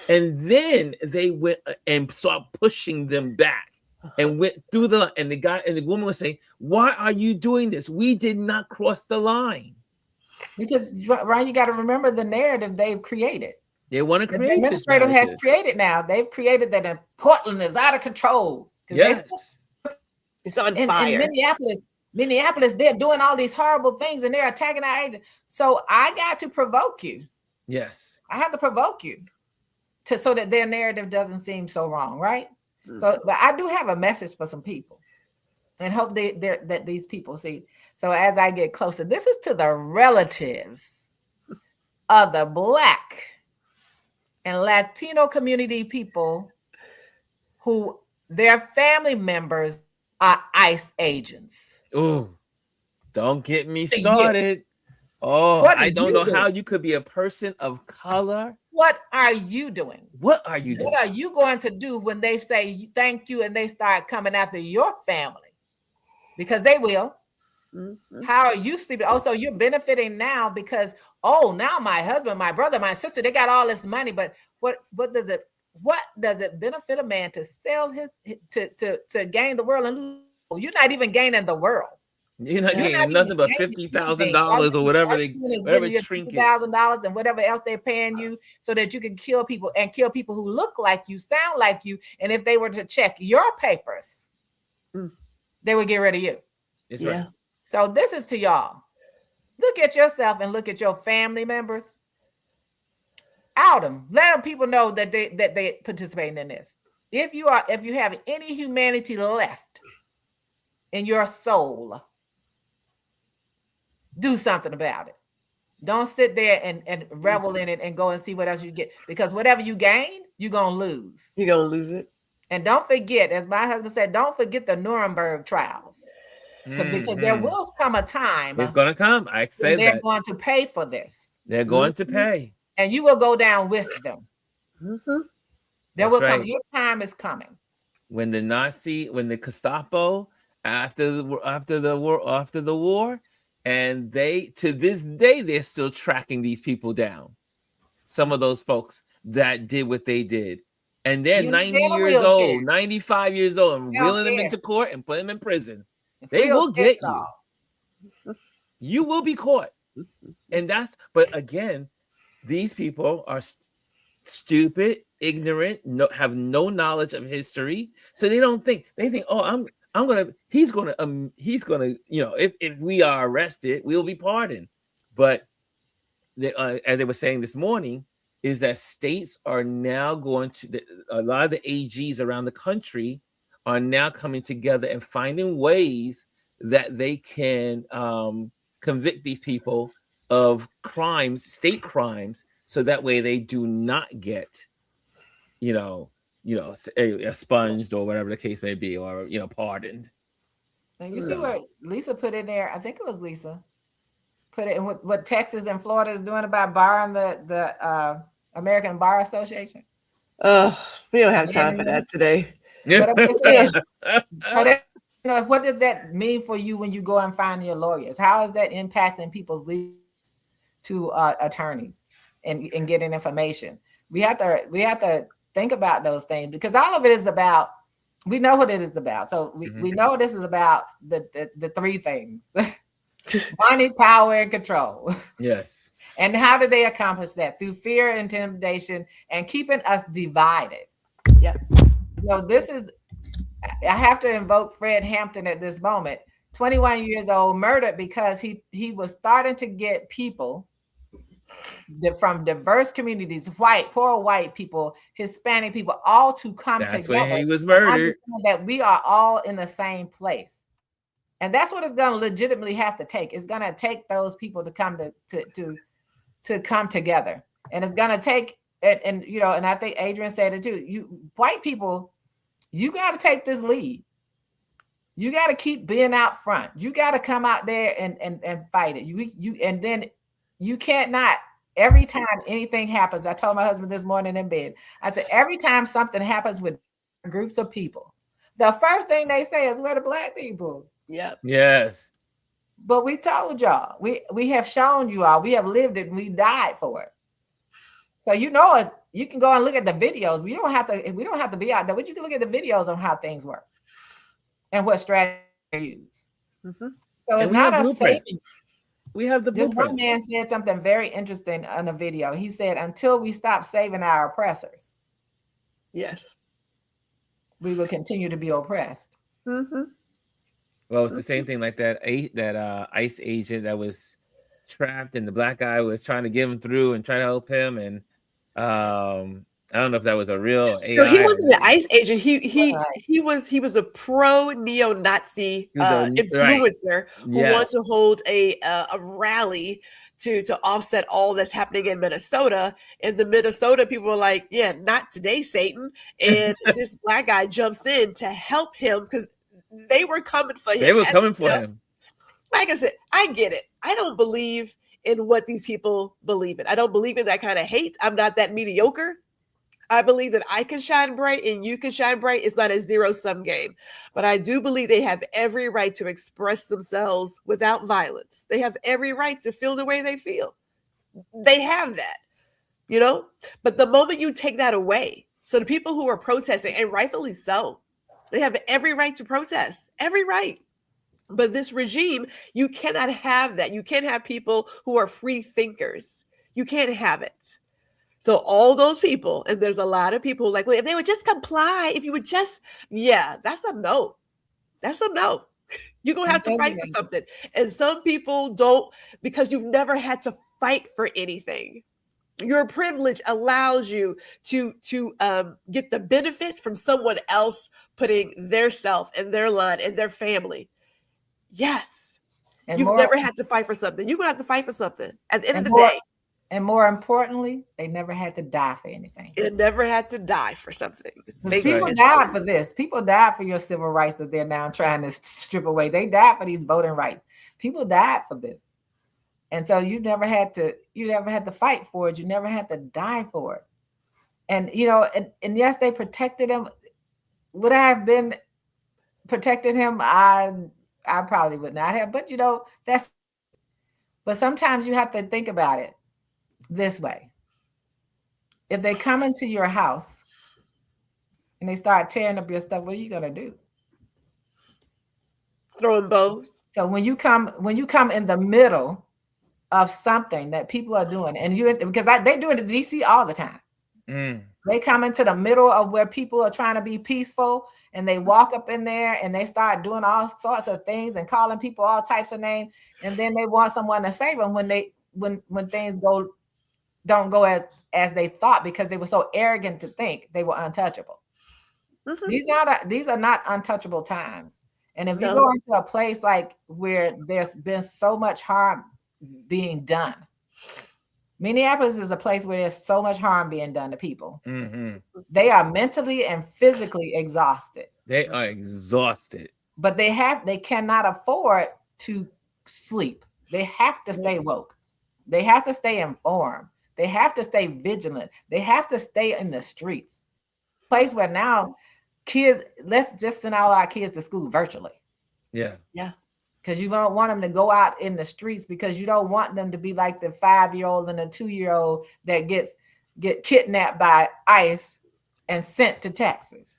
And then they went and started pushing them back. And went through and the woman was saying, "Why are you doing this? We did not cross the line." Because Ryan, you got to remember the narrative they've created. They want to create. The administrator has created now. They've created that Portland is out of control. Yes, it's on fire. In Minneapolis, they're doing all these horrible things and they're attacking our agents. So I got to provoke you. Yes, I have to provoke you so that their narrative doesn't seem so wrong, right? So, but I do have a message for some people, and hope that these people see. So as I get closer, this is to the relatives of the Black and Latino community people who their family members are ICE agents. Ooh, don't get me started. Oh, I don't know how you could be a person of color. What are you doing? What are you doing? What are you going to do when they say thank you and they start coming after your family? Because they will. Mm-hmm. How are you sleeping? Also, you're benefiting now because, now my husband, my brother, my sister, they got all this money. But what does it benefit a man to sell to gain the world and lose? You're not even gaining the world. You're not getting nothing but $50,000 or whatever trinkets. $50,000 and whatever else they're paying you so that you can kill people who look like you, sound like you. And if they were to check your papers, they would get rid of you. That's right. So this is to y'all. Look at yourself and look at your family members. Out them. Let them people know that they participating in this. If you have any humanity left in your soul, do something about it. Don't sit there and revel in it and go and see what else you get. Because whatever you gain, you're going to lose. You're going to lose it. And don't forget, as my husband said, don't forget the Nuremberg trials. Because there will come a time. It's going to come. I say they're going to pay for this. They're going to pay. And you will go down with them. There will come. Your time is coming. When the Gestapo, after the war, and they, to this day, they're still tracking these people down. Some of those folks that did what they did. And they're 90 years old, 95 years old, and wheeling them into court and putting them in prison. They will get you. You will be caught. But again, these people are stupid, ignorant, have no knowledge of history. So they don't think, he's gonna, if we are arrested, we'll be pardoned. But as they were saying this morning, is that states are now a lot of the AGs around the country are now coming together and finding ways that they can convict these people of crimes, state crimes, so that way they do not get, expunged or whatever the case may be, or pardoned. And you see what Lisa put in there? I think it was Lisa put it in what Texas and Florida is doing about barring the American Bar Association. We don't have time for that today. What does that mean for you when you go and find your lawyers? How is that impacting people's leads to attorneys and getting information? We have to think about those things, because all of it is about, we know what it is about. So we know this is about the three things: money, power, and control. Yes. And how do they accomplish that? Through fear, intimidation, and keeping us divided. Yep. I have to invoke Fred Hampton at this moment. 21 years old, murdered because he was starting to get people from diverse communities, white, poor white people, Hispanic people, all to come That's together. where he was and murdered. understand that we are all in the same place. And that's what it's going to legitimately have to take. It's going to take those people to come to come together. And it's going to take, and you know, and I think Adrian said it too, you white people, you got to take this lead. You got to keep being out front. You got to come out there and fight it. You and then you can't not. Every time anything happens, I told my husband this morning in bed, I said, every time something happens with groups of people, the first thing they say is, we're the Black people. Yep. Yes. But we told y'all, we have shown you all, we have lived it, and we died for it. So you know, you can go and look at the videos. We don't have to be out there, but you can look at the videos on how things work and what strategy they use. Mm-hmm. So it's not a safe. We have the This blueprint. one man said something very interesting on a video. He said, until we stop saving our oppressors, Yes, we will continue to be oppressed. mm-hmm. Well, it's the same thing like that ICE agent that was trapped, and the black guy was trying to get him through and try to help him. And I don't know if that was a real AI. No, he wasn't an ICE agent. He was a pro neo-Nazi influencer who wanted to hold a rally to offset all that's happening in Minnesota. And the Minnesota people were like, "Yeah, not today, Satan!" And this black guy jumps in to help him because they were coming for him. They were coming for him. Like I said, I get it. I don't believe in what these people believe in. I don't believe in that kind of hate. I'm not that mediocre. I believe that I can shine bright and you can shine bright. It's not a zero-sum game. But I do believe they have every right to express themselves without violence. They have every right to feel the way they feel. They have that, you know? But the moment you take that away, so the people who are protesting, and rightfully so, they have every right to protest, every right. But this regime, you cannot have that. You can't have people who are free thinkers. You can't have it. So all those people, and there's a lot of people like, well, if they would just comply, if you would just, yeah, that's a no. That's a no. You're going to have to fight for something. And some people don't, because you've never had to fight for anything. Your privilege allows you to get the benefits from someone else putting their self and their line and their family. Yes. And you've never had to fight for something. You're going to have to fight for something at the end of the day. And more importantly, they never had to die for anything. It never had to die for something. People died for this. People died for your civil rights that they're now trying to strip away. They died for these voting rights. People died for this. And so you never had to fight for it. You never had to die for it. And, you know, and yes, they protected him. Would I have been protected him? I probably would not have, but you know, but sometimes you have to think about it this way. If they come into your house and they start tearing up your stuff, what are you going to do? Throwing bows. So when you come in the middle of something that people are doing, and because they do it in DC all the time. They come into the middle of where people are trying to be peaceful, and they walk up in there and they start doing all sorts of things and calling people all types of names, and then they want someone to save them when things don't go as they thought, because they were so arrogant to think they were untouchable. Mm-hmm. These are not untouchable times. And if you go into a place like where there's been so much harm being done, Minneapolis is a place where there's so much harm being done to people. Mm-hmm. They are mentally and physically exhausted. They are exhausted. But they cannot afford to sleep. They have to stay woke. They have to stay informed. They have to stay vigilant. They have to stay in the streets. Place where now kids, let's just send all our kids to school virtually. Yeah. Because you don't want them to go out in the streets, because you don't want them to be like the 5-year-old and the 2-year-old that get kidnapped by ICE and sent to Texas.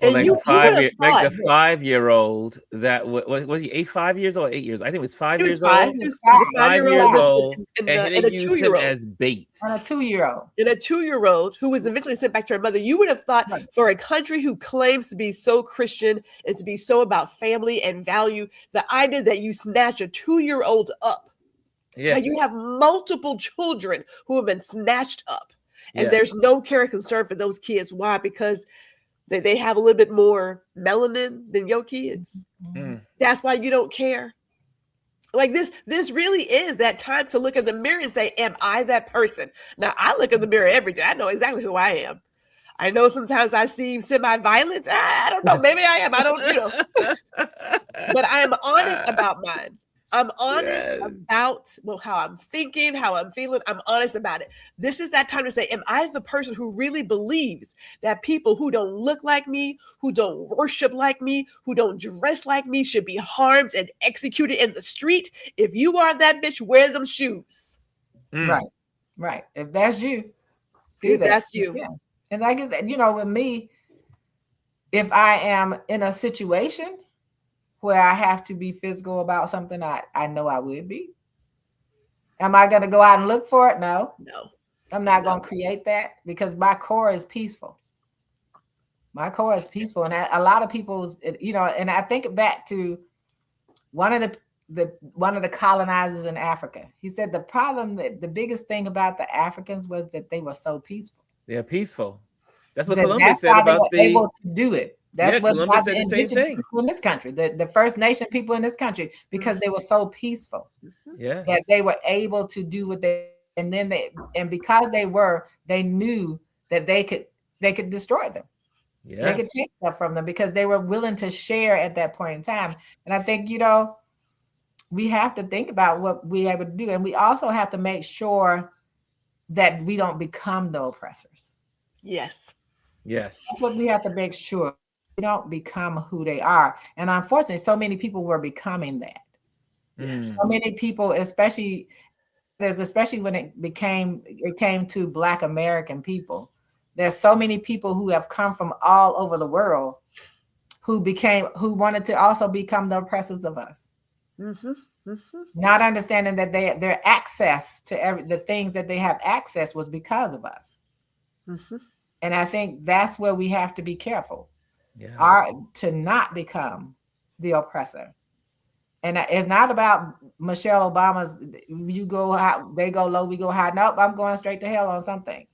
Or like the 5-year-old that was he 5 years old or 8 years? I think it was 5 years old. He was 5 years old, and they used him as bait. And a 2-year-old. And a 2-year-old who was eventually sent back to her mother. You would have thought, for a country who claims to be so Christian and to be so about family and value, the idea that you snatch a 2-year-old up Now Yes. you have multiple children who have been snatched up, and Yes. there's no care and concern for those kids. Why? Because they have a little bit more melanin than your kids. Mm. That's why you don't care. Like this really is that time to look in the mirror and say, am I that person? Now, I look in the mirror every day. I know exactly who I am. I know sometimes I seem semi-violent. I don't know. Maybe I am. I don't, but I am honest about mine. I'm honest Yes. about how I'm thinking, how I'm feeling. I'm honest about it. This is that time to say, am I the person who really believes that people who don't look like me, who don't worship like me, who don't dress like me should be harmed and executed in the street? If you are that bitch, wear them shoes. Mm. Right. If that's you, do If that. that's you. Yeah. And like I said, with me, if I am in a situation where I have to be physical about something, I know I would be. Am I going to go out and look for it? No. I'm not going to create that because my core is peaceful. My core is peaceful. And a lot of people, and I think back to one of the colonizers in Africa. He said the biggest thing about the Africans was that they were so peaceful. They're peaceful. That's what Columbus said about they were able to do it. That's what Columbus said the the same indigenous thing. people in this country, the First Nation people in this country, because they were so peaceful. Yes. That they were able to do what because they knew that they could destroy them. Yes. They could take stuff from them because they were willing to share at that point in time. And I think, we have to think about what we're able to do. And we also have to make sure that we don't become the oppressors. Yes. Yes. That's what we have to make sure. We don't become who they are. And unfortunately, so many people were becoming that. Yes. So many people, especially when it came to Black American people, there's so many people who have come from all over the world who wanted to also become the oppressors of us. Mm-hmm. Mm-hmm. Not understanding that their access to the things that they have access was because of us. Mm-hmm. And I think that's where we have to be careful. Yeah. To not become the oppressor. And it's not about Michelle Obama's, you go high, they go low, we go high. Nope, I'm going straight to hell on some things.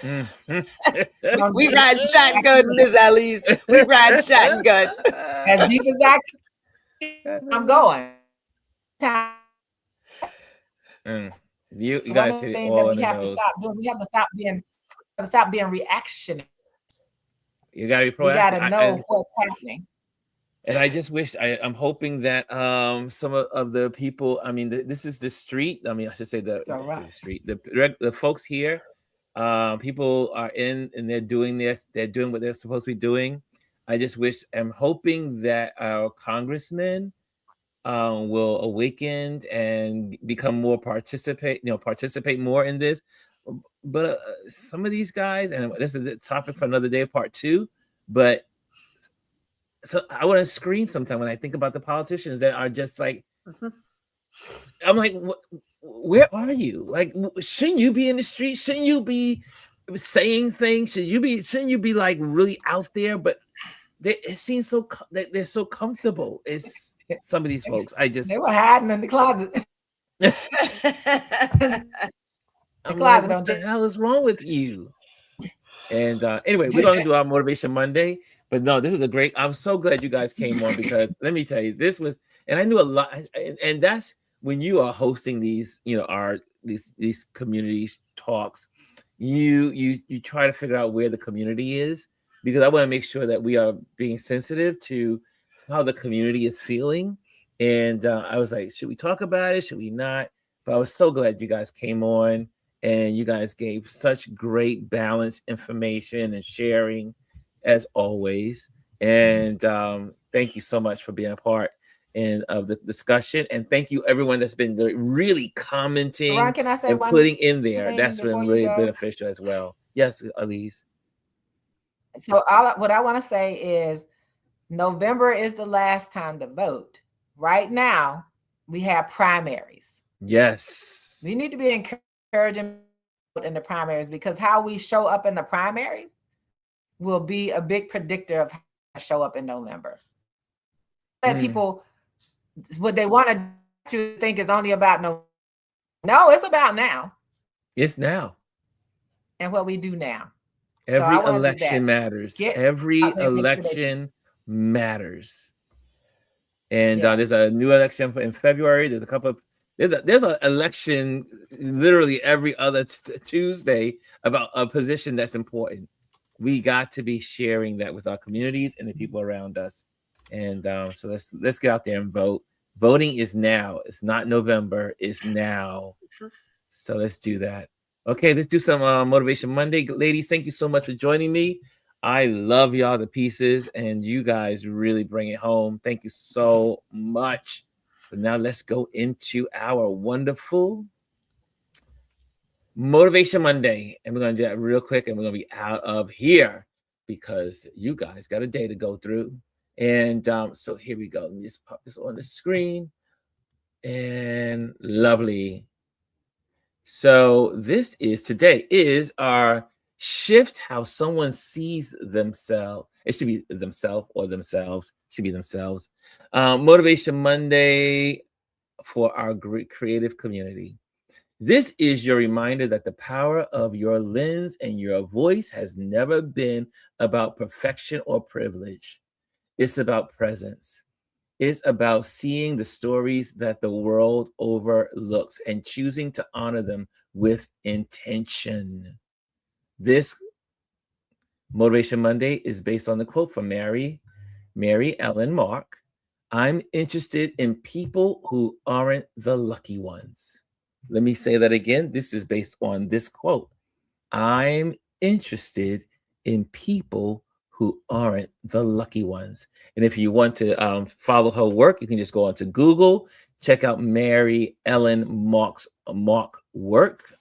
We ride shotgun, Ms. Alice. We ride shotgun. As deep as I can, I'm going. You guys hit it all in the nose. We have to stop being reactionary. You got to be proactive. We got to know what's happening. And I just wish I'm hoping that some of the people, I mean, this is the street. I mean, I should say the street. The folks here, people are in and they're doing what they're supposed to be doing. I just wish, I'm hoping that our congressmen will awaken and become more participate more in this. But some of these guys, and this is a topic for another day, part 2, but so I want to scream sometimes when I think about the politicians that are just like, I'm like, where are you? Like, shouldn't you be in the street? Shouldn't you be saying things? Shouldn't you be like really out there? But it seems so that they're so comfortable. It's some of these folks. They were hiding in the closet. What the hell is wrong with you? And anyway, we're going to do our Motivation Monday. But no, this was a great. I'm so glad you guys came on because let me tell you, this was, and I knew a lot. And that's when you are hosting these, these community talks. You try to figure out where the community is, because I want to make sure that we are being sensitive to how the community is feeling. And I was like, should we talk about it? Should we not? But I was so glad you guys came on and you guys gave such great balanced information and sharing, as always. And thank you so much for being a part of the discussion. And thank you everyone that's been really commenting and putting in there. That's been really beneficial as well. Yes, Elise. So what I want to say is November is the last time to vote. Right now, we have primaries. Yes. We need to be encouraging in the primaries, because how we show up in the primaries will be a big predictor of how to show up in November. That people, what they want to think is only about November, No, it's about now. It's now. And what we do now. Every so election matters. Every election matters. And there's a new election in February. There's a couple of there's an election literally every other Tuesday about a position that's important. We got to be sharing that with our communities and the people around us. And so let's get out there and vote. Voting is now. It's not November. It's now. So let's do that. Okay, let's do some Motivation Monday. Ladies, thank you so much for joining me. I love y'all to pieces, and you guys really bring it home. Thank you so much. But now let's go into our wonderful Motivation Monday. And we're going to do that real quick, and we're going to be out of here because you guys got a day to go through. And so here we go. Let me just pop this on the screen. And lovely. So today is our shift how someone sees themselves. It should be themselves or themselves. It should be themselves. Motivation Monday for our great creative community. This is your reminder that the power of your lens and your voice has never been about perfection or privilege. It's about presence. It's about seeing the stories that the world overlooks and choosing to honor them with intention. This Motivation Monday is based on the quote from Mary Ellen Mark. I'm interested in people who aren't the lucky ones. Let me say that again. This is based on this quote. I'm interested in people who aren't the lucky ones. And if you want to follow her work, you can just go onto Google, check out Mary Ellen Mark's work,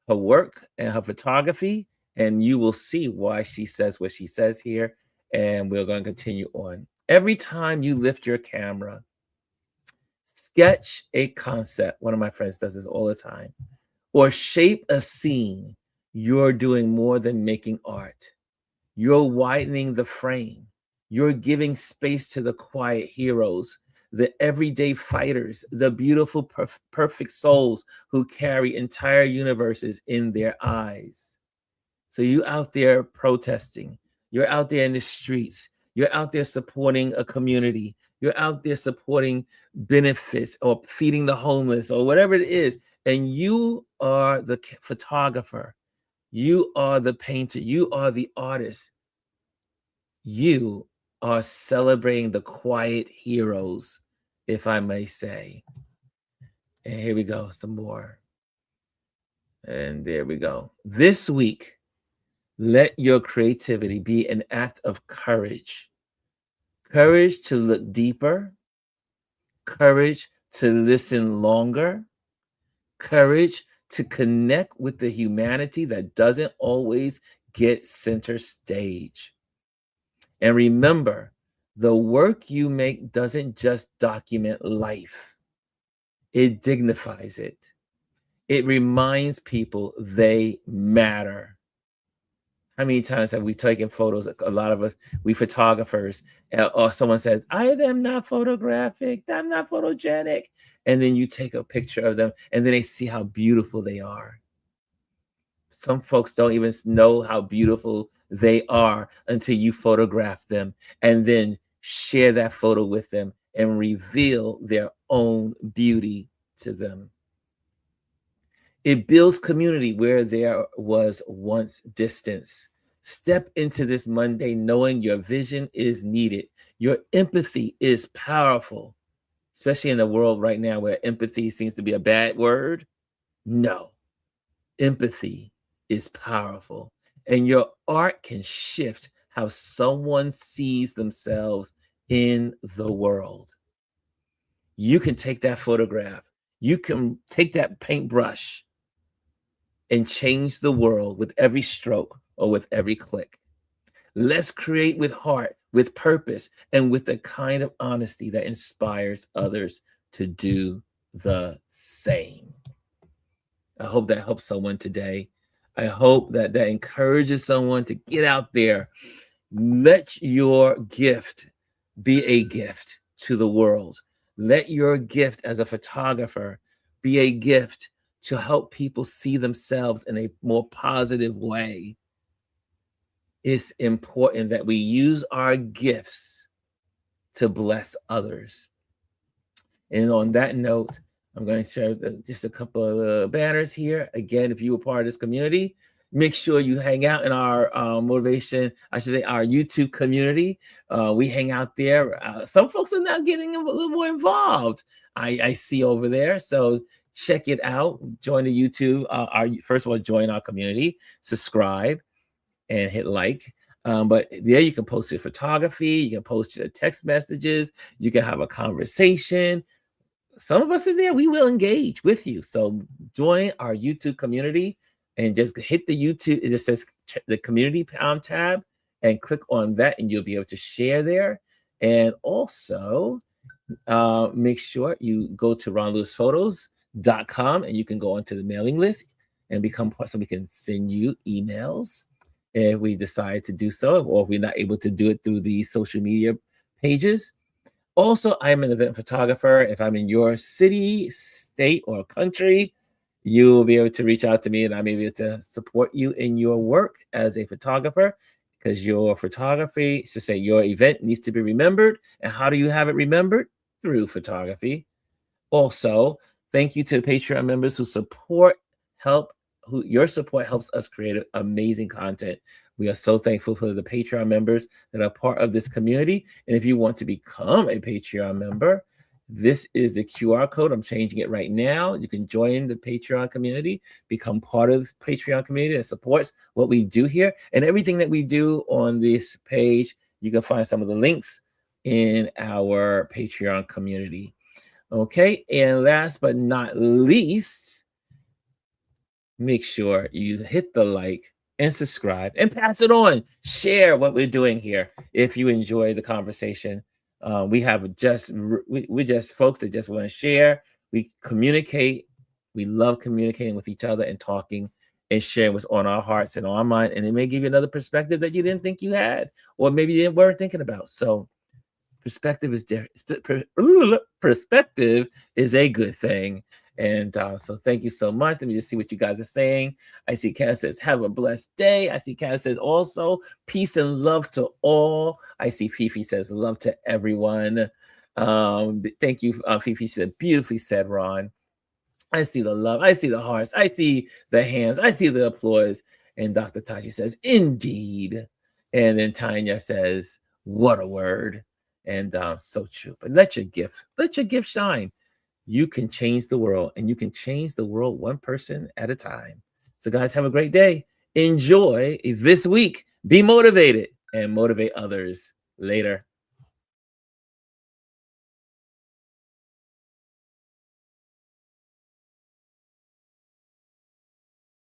her work and her photography, and you will see why she says what she says here. And we're going to continue on. Every time you lift your camera, sketch a concept. One of my friends does this all the time. Or shape a scene. You're doing more than making art. You're widening the frame. You're giving space to the quiet heroes, the everyday fighters, the beautiful, perfect souls who carry entire universes in their eyes. So you out there protesting. You're out there in the streets. You're out there supporting a community. You're out there supporting benefits or feeding the homeless or whatever it is. And you are the photographer. You are the painter. You are the artist. You are celebrating the quiet heroes, if I may say. And here we go, some more. And there we go. This week, let your creativity be an act of courage. Courage to look deeper. Courage to listen longer. Courage to connect with the humanity that doesn't always get center stage. And remember, the work you make doesn't just document life. It dignifies it. It reminds people they matter. How many times have we taken photos? A lot of us, we photographers, or someone says, I am not photographic, I'm not photogenic. And then you take a picture of them and then they see how beautiful they are. Some folks don't even know how beautiful they are until you photograph them and then share that photo with them and reveal their own beauty to them. It builds community where there was once distance. Step into this Monday knowing your vision is needed. Your empathy is powerful, especially in a world right now where empathy seems to be a bad word. No, empathy is powerful, and your art can shift how someone sees themselves in the world. You can take that photograph, you can take that paintbrush and change the world with every stroke or with every click. Let's create with heart, with purpose, and with the kind of honesty that inspires others to do the same. I hope that helps someone today. I hope that encourages someone to get out there. Let your gift be a gift to the world. Let your gift as a photographer be a gift to help people see themselves in a more positive way, it's important that we use our gifts to bless others. And on that note, I'm going to share just a couple of banners here. Again, if you were part of this community, make sure you hang out in our motivation, I should say our YouTube community. We hang out there. Some folks are now getting a little more involved. I see over there. So check it out. Join the YouTube. First of all, join our community, subscribe, and hit like. But there you can post your photography. You can post your text messages. You can have a conversation. Some of us in there, we will engage with you. So join our YouTube community and just hit the YouTube. It just says the community tab and click on that, and you'll be able to share there. And also make sure you go to ronlewisphotos.com and you can go onto the mailing list and become part, so we can send you emails if we decide to do so, or if we're not able to do it through the social media pages. Also, I'm an event photographer. If I'm in your city, state, or country, you will be able to reach out to me and I'm able to support you in your work as a photographer, because your photography, to say your event needs to be remembered. And how do you have it remembered? Through photography. Also, thank you to Patreon members who your support helps us create amazing content. We are so thankful for the Patreon members that are part of this community. And if you want to become a Patreon member, this is the QR code. I'm changing it right now. You can join the Patreon community, become part of the Patreon community that supports what we do here. And everything that we do on this page, you can find some of the links in our Patreon community. Okay, and last but not least, make sure you hit the like and subscribe and pass it on. Share what we're doing here. If you enjoy the conversation, we just folks that just want to share. We communicate. We love communicating with each other and talking and sharing what's on our hearts and on our mind. And it may give you another perspective that you didn't think you had, or maybe you weren't thinking about. So perspective is perspective is a good thing. And so thank you so much. Let me just see what you guys are saying. I see Cass says, have a blessed day. I see Cass says also, peace and love to all. I see Fifi says, love to everyone. Thank you, Fifi said, beautifully said, Ron. I see the love. I see the hearts. I see the hands. I see the applause. And Dr. Tachi says, indeed. And then Tanya says, what a word. And so true. But let your gift shine. You can change the world, and you can change the world one person at a time. So guys, have a great day. Enjoy this week. Be motivated and motivate others. Later.